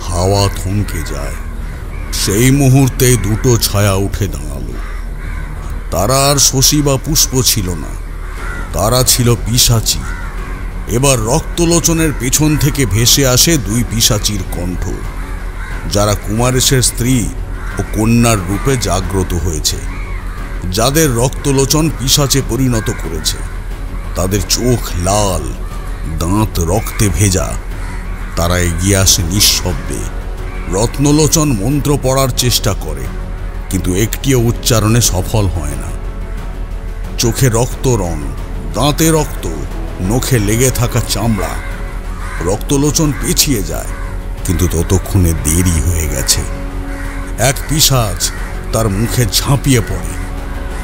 হাওয়া থমকে যায়। সেই মুহূর্তে দুটো ছায়া উঠে দাঁড়ালো। তারা আর শশী বা পুষ্প ছিল না, তারা ছিল পিশাচী। এবার রক্তলোচনের পেছন থেকে ভেসে আসে দুই পিশাচীর কণ্ঠ, যারা কুমারেশের স্ত্রী ও কন্যার রূপে জাগ্রত হয়েছে, যাদের রক্তলোচন পিশাচে পরিণত করেছে। তাদের চোখ লাল, দাঁত রক্তে ভেজা। তারা এগিয়ে আসে নিঃশব্দে। রত্নলোচন মন্ত্র পড়ার চেষ্টা করে, কিন্তু একটিও উচ্চারণে সফল হয় না। চোখে রক্ত রং, দাঁতে রক্ত, নখে লেগে থাকা চামড়া। রক্তলোচন পিছিয়ে যায়, কিন্তু ততক্ষণে দেরি হয়ে গেছে। এক পিশাচ তার মুখে ঝাঁপিয়ে পড়ে,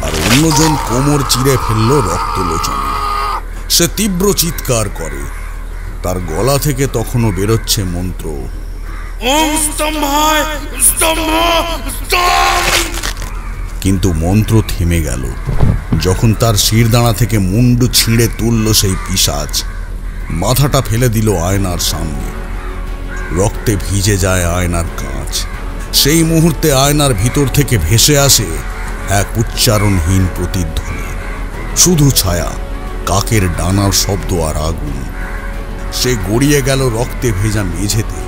আর অন্যজন কোমর চিরে ফেলল রক্তলোচন। সে তীব্র চিৎকার করে, তার গলা থেকে তখনও বেরোচ্ছে মন্ত্র। কিন্তু মন্ত্র থেমে গেল যখন তার শিরদাঁড়া থেকে মুন্ডু ছিঁড়ে তুলল সেই পিশাচ। মাথাটা ফেলে দিল আয়নার সামনে। রক্তে ভিজে যায় আয়নার কাঁচ। সেই মুহূর্তে আয়নার ভিতর থেকে ভেসে আসে এক উচ্চারণহীন প্রতিধ্বনি, শুধু ছায়া, কাকের ডানার শব্দ আর আগুন। সে গড়িয়ে গেল রক্তে ভেজা মেঝেতে।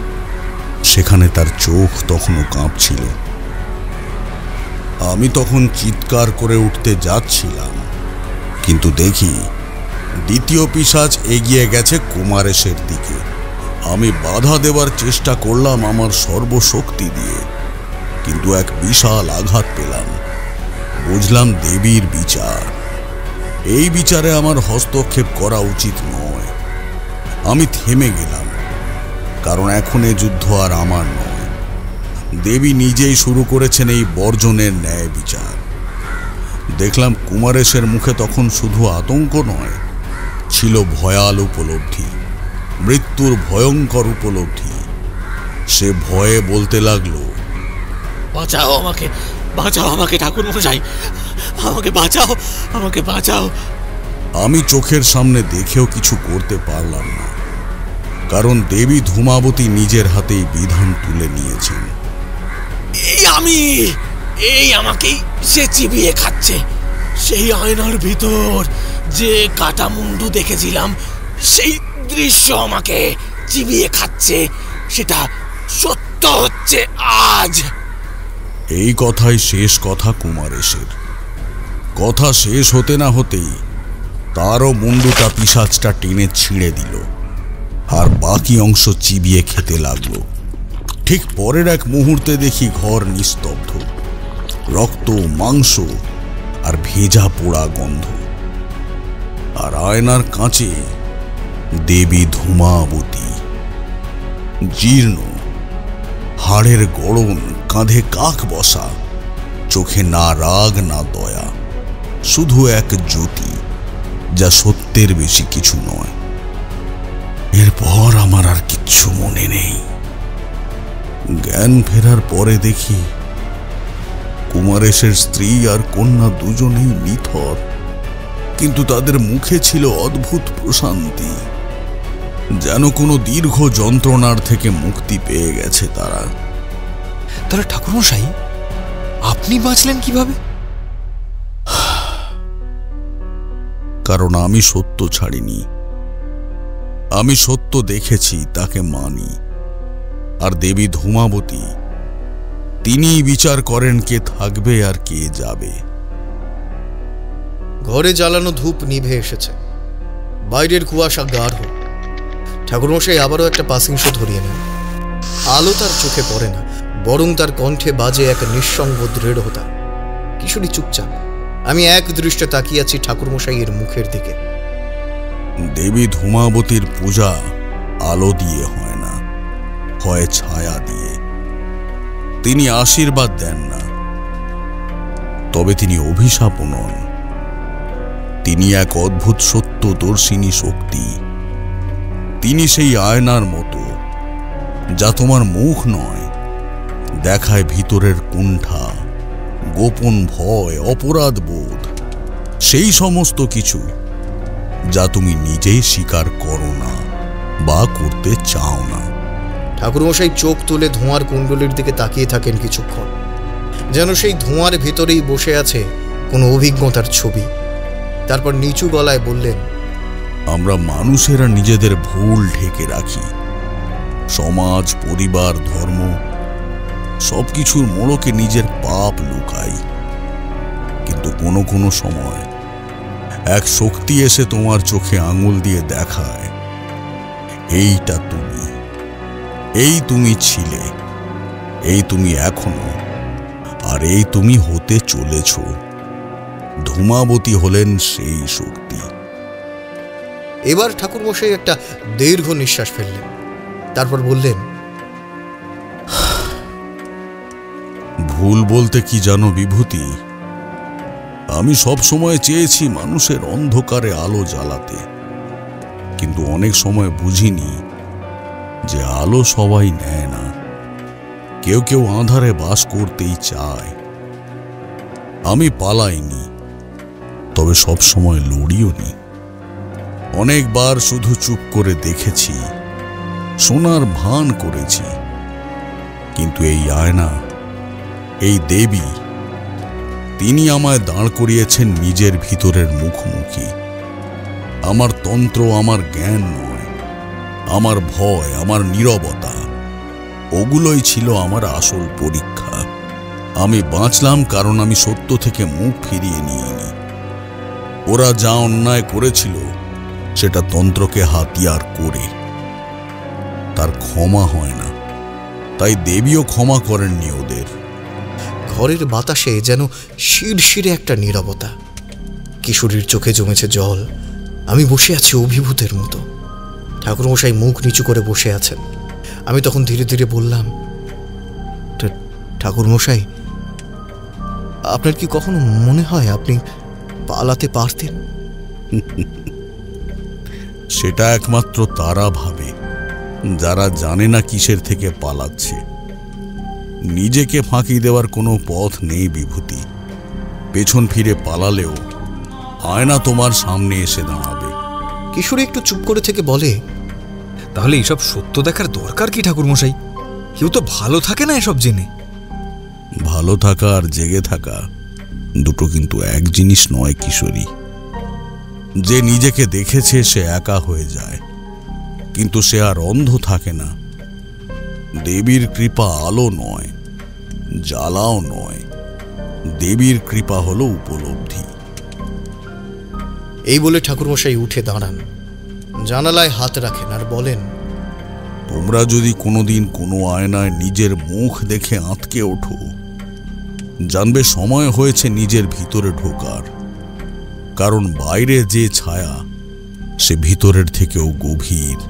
সেখানে তার চোখ তখনও কাঁপছিল। আমি তখন চিৎকার করে উঠতে যাচ্ছিলাম, কিন্তু দেখি দ্বিতীয় পিশাচ এগিয়ে গেছে কুমারেশের দিকে। আমি বাধা দেওয়ার চেষ্টা করলাম আমার সর্বশক্তি দিয়ে, কিন্তু এক বিশাল আঘাত পেলাম। বুঝলাম দেবীর বিচার। এই বিচারে আমার হস্তক্ষেপ করা উচিত নয়। আমি থেমে গেলাম, কারণ এখন এ যুদ্ধ আর আমার নয়। দেবী নিজেই শুরু করেছেন এই বর্জনের ন্যায় বিচার। দেখলাম কুমারেশের মুখে তখন শুধু আতঙ্ক নয়, ছিল ভয়াল উপলব্ধি, মৃত্যুর ভয়ঙ্কর উপলব্ধি। সে ভয়ে বলতে লাগলো, বাঁচাও আমাকে, বাঁচাও আমাকে ঠাকুর মশাই, আমাকে বাঁচাও, আমাকে বাঁচাও। আমি চোখের সামনে দেখেও কিছু করতে পারলাম না, কারণ দেবী ধূমাবতী নিজের হাতেই বিধান তুলে নিয়েছেন। এই আমাকেই সে চিবিয়ে খাচ্ছে। সেই আয়নার ভিতর যে কাটা মুন্ডু দেখেছিলাম, সেই দৃশ্য আমাকে চিবিয়ে খাচ্ছে। সেটা সত্য হচ্ছে আজ। এই কথাই শেষ কথা কুমারেশের। কথা শেষ হতে না হতেই তারও মুন্ডুটা পিশাচটা টেনে ছিঁড়ে দিল, আর বাকি অংশ চিবিয়ে খেতে লাগলো। ঠিক পরের এক মুহূর্তে দেখি ঘর নিস্তব্ধ, রক্ত, মাংস আর ভেজা পোড়া গন্ধ। আর আয়নার কাঁচে দেবী ধূমাবতী, জীর্ণ, হাড়ের গড়ন, কাঁধে কাক বসা, চোখে না রাগ না দয়া, শুধু এক জ্যোতি, যা সত্যের বেশি কিছু নয়। এরপর আমার আর কিচ্ছু মনে নেই। জ্ঞান ফেরার পরে দেখি কুমারেশের স্ত্রী আর কন্যা দুজনেই নিথর, কিন্তু তাদের মুখে ছিল অদ্ভুত প্রশান্তি, যেন কোনো দীর্ঘ যন্ত্রণার থেকে মুক্তি পেয়ে গেছে তারা। তাহলে ঠাকুরমশাই, আপনি বাঁচলেন কিভাবে? কারণ আমি সত্য ছাড়িনি। আমি সত্য দেখেছি, তাকে মানি। আর দেবী ধূমাবতী, তিনিই বিচার করেন কে থাকবে আর কে যাবে। ঘরে জ্বালানো ধূপ নিভে এসেছে, বাইরের কুয়াশা গাঢ়। ঠাকুরমশাই আবারও একটা পাসিংশ ধরিয়ে নেন। আলো তার চোখে পড়ে না, বরং তার কণ্ঠে বাজে এক নিঃসঙ্গ দৃঢ়তা। কিশোরী চুপচাপ। আমি এক দৃষ্টে তাকিয়ে আছি ঠাকুরমশাইয়ের মুখের দিকে। দেবী ধূমাবতীর পূজা আলো দিয়ে হয় না, হয় ছায়া দিয়ে। তিনি আশীর্বাদ দেন না, তবে তিনি অভিশাপও নন। তিনি এক অদ্ভুত সত্যদর্শিনী শক্তি। তিনি সেই আয়নার মতো, যা তোমার মুখ নয়, দেখায় ভিতরের কুণ্ঠা, গোপন ভয়, অপরাধ বোধ, সেই সমস্ত কিছু যা তুমি নিজেই স্বীকার করো না বা করতে চাও না। ঠাকুরমশাই চোখ তুলে ধোঁয়ার কুণ্ডলীর দিকে তাকিয়ে থাকেন কিছুক্ষণ, যেন সেই ধোঁয়ার ভিতরেই বসে আছে কোনো অভিজ্ঞতার ছবি। তারপর নিচু গলায় বললেন, আমরা মানুষেরা নিজেদের ভুল ঢেকে রাখি। সমাজ, পরিবার, ধর্ম, সবকিছুর মোড়কে নিজের পাপ লুকাই। কিন্তু কোনো কোনো সময় এক শক্তি এসে তোমার চোখে আঙুল দিয়ে দেখায়, এইটা তুমি, এই তুমি ছিলে, এই তুমি এখনো, আর এই তুমি হতে চলেছ। ধূমাবতী হলেন সেই শক্তি। এবার ঠাকুরমশাই একটা দীর্ঘ নিঃশ্বাস ফেললেন। তারপর বললেন, ভুল বলতে কি জানো বিভূতি, আমি সব সময় চেয়েছি মানুষের অন্ধকারে আলো জ্বালাতে, কিন্তু অনেক সময় বুঝিনি যে আলো সবাই নেয় না। কেউ কেউ আঁধারে বাস করতেই চায়। আমি পালাইনি, তবে সব সময় লড়িও নি। অনেকবার শুধু চুপ করে দেখেছি, শোনার ভান করেছি। কিন্তু এই আয়না, এই দেবী, তিনি আমায় দাঁড় করিয়েছেন নিজের ভিতরের মুখোমুখি। আমার তন্ত্র, আমার জ্ঞান নয়, আমার ভয়, আমার নীরবতা, ওগুলোই ছিল আমার আসল পরীক্ষা। আমি বাঁচলাম কারণ আমি সত্য থেকে মুখ ফিরিয়ে নিইনি। ওরা যা অন্যায় করেছিল সেটা তন্ত্রকে হাতিয়ার করে, তার ক্ষমা হয় না। তাই দেবীও ক্ষমা করেননি ওদের। ঘরের বাতাসে যেন শিরশিরে একটা নীরবতা। কিশোরীর চোখে জমেছে জল। আমি বসে আছি অভিভূতের মতো। ঠাকুরমশাই মুখ নিচু করে বসে আছেন। আমি তখন ধীরে ধীরে বললাম, ঠাকুরমশাই, আপনার কি কখনো মনে হয় আপনি পালাতে পারতেন? সেটা একমাত্র তারা ভাবে যারা জানে না কিসের থেকে পালাচ্ছে। নিজেকে ফাঁকি দেওয়ার কোনো পথ নেই বিভূতি। পেছন ফিরে পালালেও আয়না তোমার সামনে এসে দাঁড়াবে। কিশোরী একটু চুপ করে থেকে বলে, তাহলে এইসব সত্য দেখার দরকার কি ঠাকুরমশাই? কেউ তো ভালো থাকে না এসব জেনে। ভালো থাকা আর জেগে থাকা দুটো কিন্তু এক জিনিস নয় কিশোরী। যে নিজেকে দেখেছে সে একা হয়ে যায়, কিন্তু সে আর অন্ধ থাকে না। দেবীর কৃপা আলো নয়, জ্বালাও নয়। দেবীর কৃপা হলো উপলব্ধি। এই বলে ঠাকুরমশাই উঠে দাঁড়ান, জানালায় হাত রাখেন আর বলেন, তোমরা যদি কোনোদিন কোনো আয়নায় নিজের মুখ দেখে আঁতকে ওঠো, জানবে সময় হয়েছে নিজের ভিতরে ঢোকার। কারণ বাইরে যে ছায়া, সে ভিতরের থেকেও গভীর।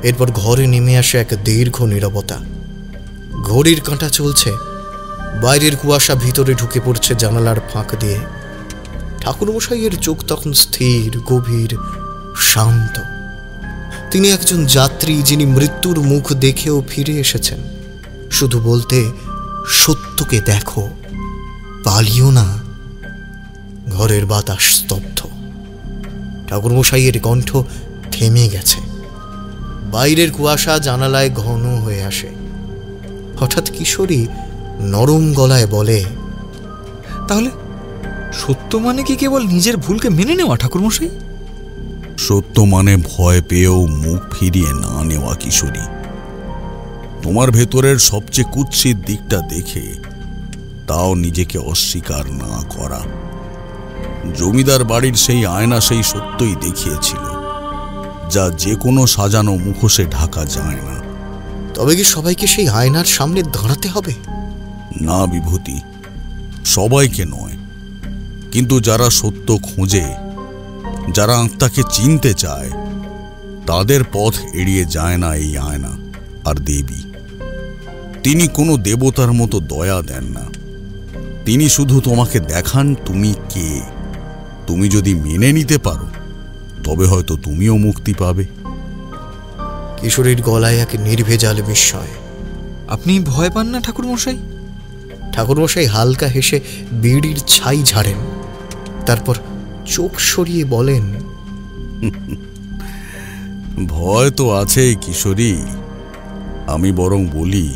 এরপর ঘরে নেমে আসে এক দীর্ঘ নীরবতা। ঘড়ির কাঁটা চলছে। বাইরের কুয়াশা ভিতরে ঢুকে পড়ছে জানালার ফাঁক দিয়ে। ঠাকুরমশাইয়ের চোখ তখন স্থির, গভীর, শান্ত। তিনি একজন যাত্রী যিনি মৃত্যুর মুখ দেখেও ফিরে এসেছেন, শুধু বলতে, সত্যকে দেখো, পালিও না। ঘরের বাতাস স্তব্ধ। ঠাকুরমশাইয়ের কণ্ঠ থেমে গেছে। বাইরের কুয়াশা জানালায় ঘন হয়ে আসে। হঠাৎ কিশোরী নরম গলায় বলে, তাহলে সত্য মানে কি কেবল নিজের ভুলকে মেনে নেওয়া ঠাকুরমশাই? সত্য মানে ভয় পেয়েও মুখ ফিরিয়ে না নেওয়া কিশোরী। তোমার ভেতরের সবচেয়ে কুৎসিত দিকটা দেখে তাও নিজেকে অস্বীকার না করা। জমিদার বাড়ির সেই আয়না সেই সত্যই দেখিয়েছিল, যা যে কোনো সাজানো মুখোশে ঢাকা যায় না। তবে কি সবাইকে সেই আয়নার সামনে দাঁড়াতে হবে? না বিভূতি, সবাইকে নয়। কিন্তু যারা সত্য খোঁজে, যারা আত্মাকে চিনতে চায়, তাদের পথ এড়িয়ে যায় না এই আয়না আর দেবী। তিনি কোনো দেবতার মতো দয়া দেন না। তিনি শুধু তোমাকে দেখান তুমি কে। তুমি যদি মেনে নিতে পারো, তবে হয়তো তুমিও মুক্তি পাবে। কিশোরীর গলায় এক নির্ভেজাল বিস্ময়। আপনি ভয় পান না ঠাকুরমশাই? ঠাকুরমশাই হালকা হেসে বিড়ির ছাই ঝাড়েন। তারপর চোখ সরিয়ে বলেন, ভয় তো আছেই কিশোরী। আমি বরং বলি,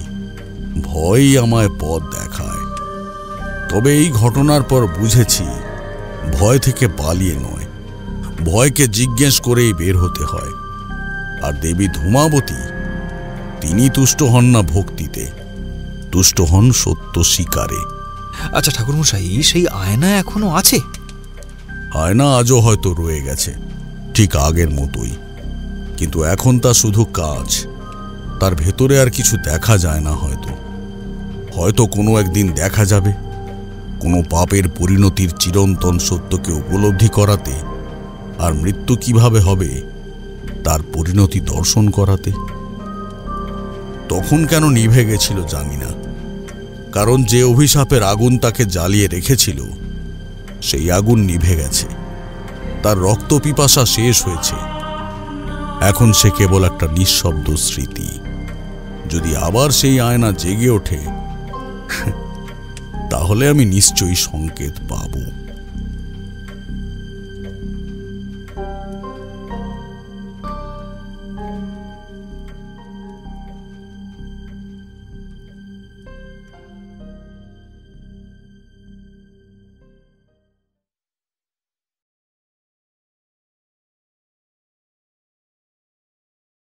ভয়ই আমায় পথ দেখায়। তবে এই ঘটনার পর বুঝেছি, ভয় থেকে পালিয়ে নয়, ভয়কে জিজ্ঞেস করেই বের হতে হয়। আর দেবী ধূমাবতী, তিনি তুষ্ট হন না ভক্তিতে, তুষ্ট হন সত্য স্বীকারে। আচ্ছা ঠাকুরমশাই, সেই আয়না এখনো আছে? আয়না আজও হয়তো রয়ে গেছে, ঠিক আগের মতোই। কিন্তু এখন তা শুধু কাজ। তার ভেতরে আর কিছু দেখা যায় না। হয়তো কোনো একদিন দেখা যাবে, কোনো পাপের পরিণতির চিরন্তন সত্যকে উপলব্ধি করাতে, আর মৃত্যু কিভাবে হবে তার পরিণতি দর্শন করাতে। তখন কেন নিভে গেছিল জানি না, কারণ যে অভিশাপের আগুন তাকে জ্বালিয়ে রেখেছিল, সেই আগুন নিভে গেছে। তার রক্ত পিপাসা শেষ হয়েছে। এখন সে কেবল একটা নিঃশব্দ স্মৃতি। যদি আবার সেই আয়না জেগে ওঠে, তাহলে আমি নিশ্চয়ই সংকেত পাবো।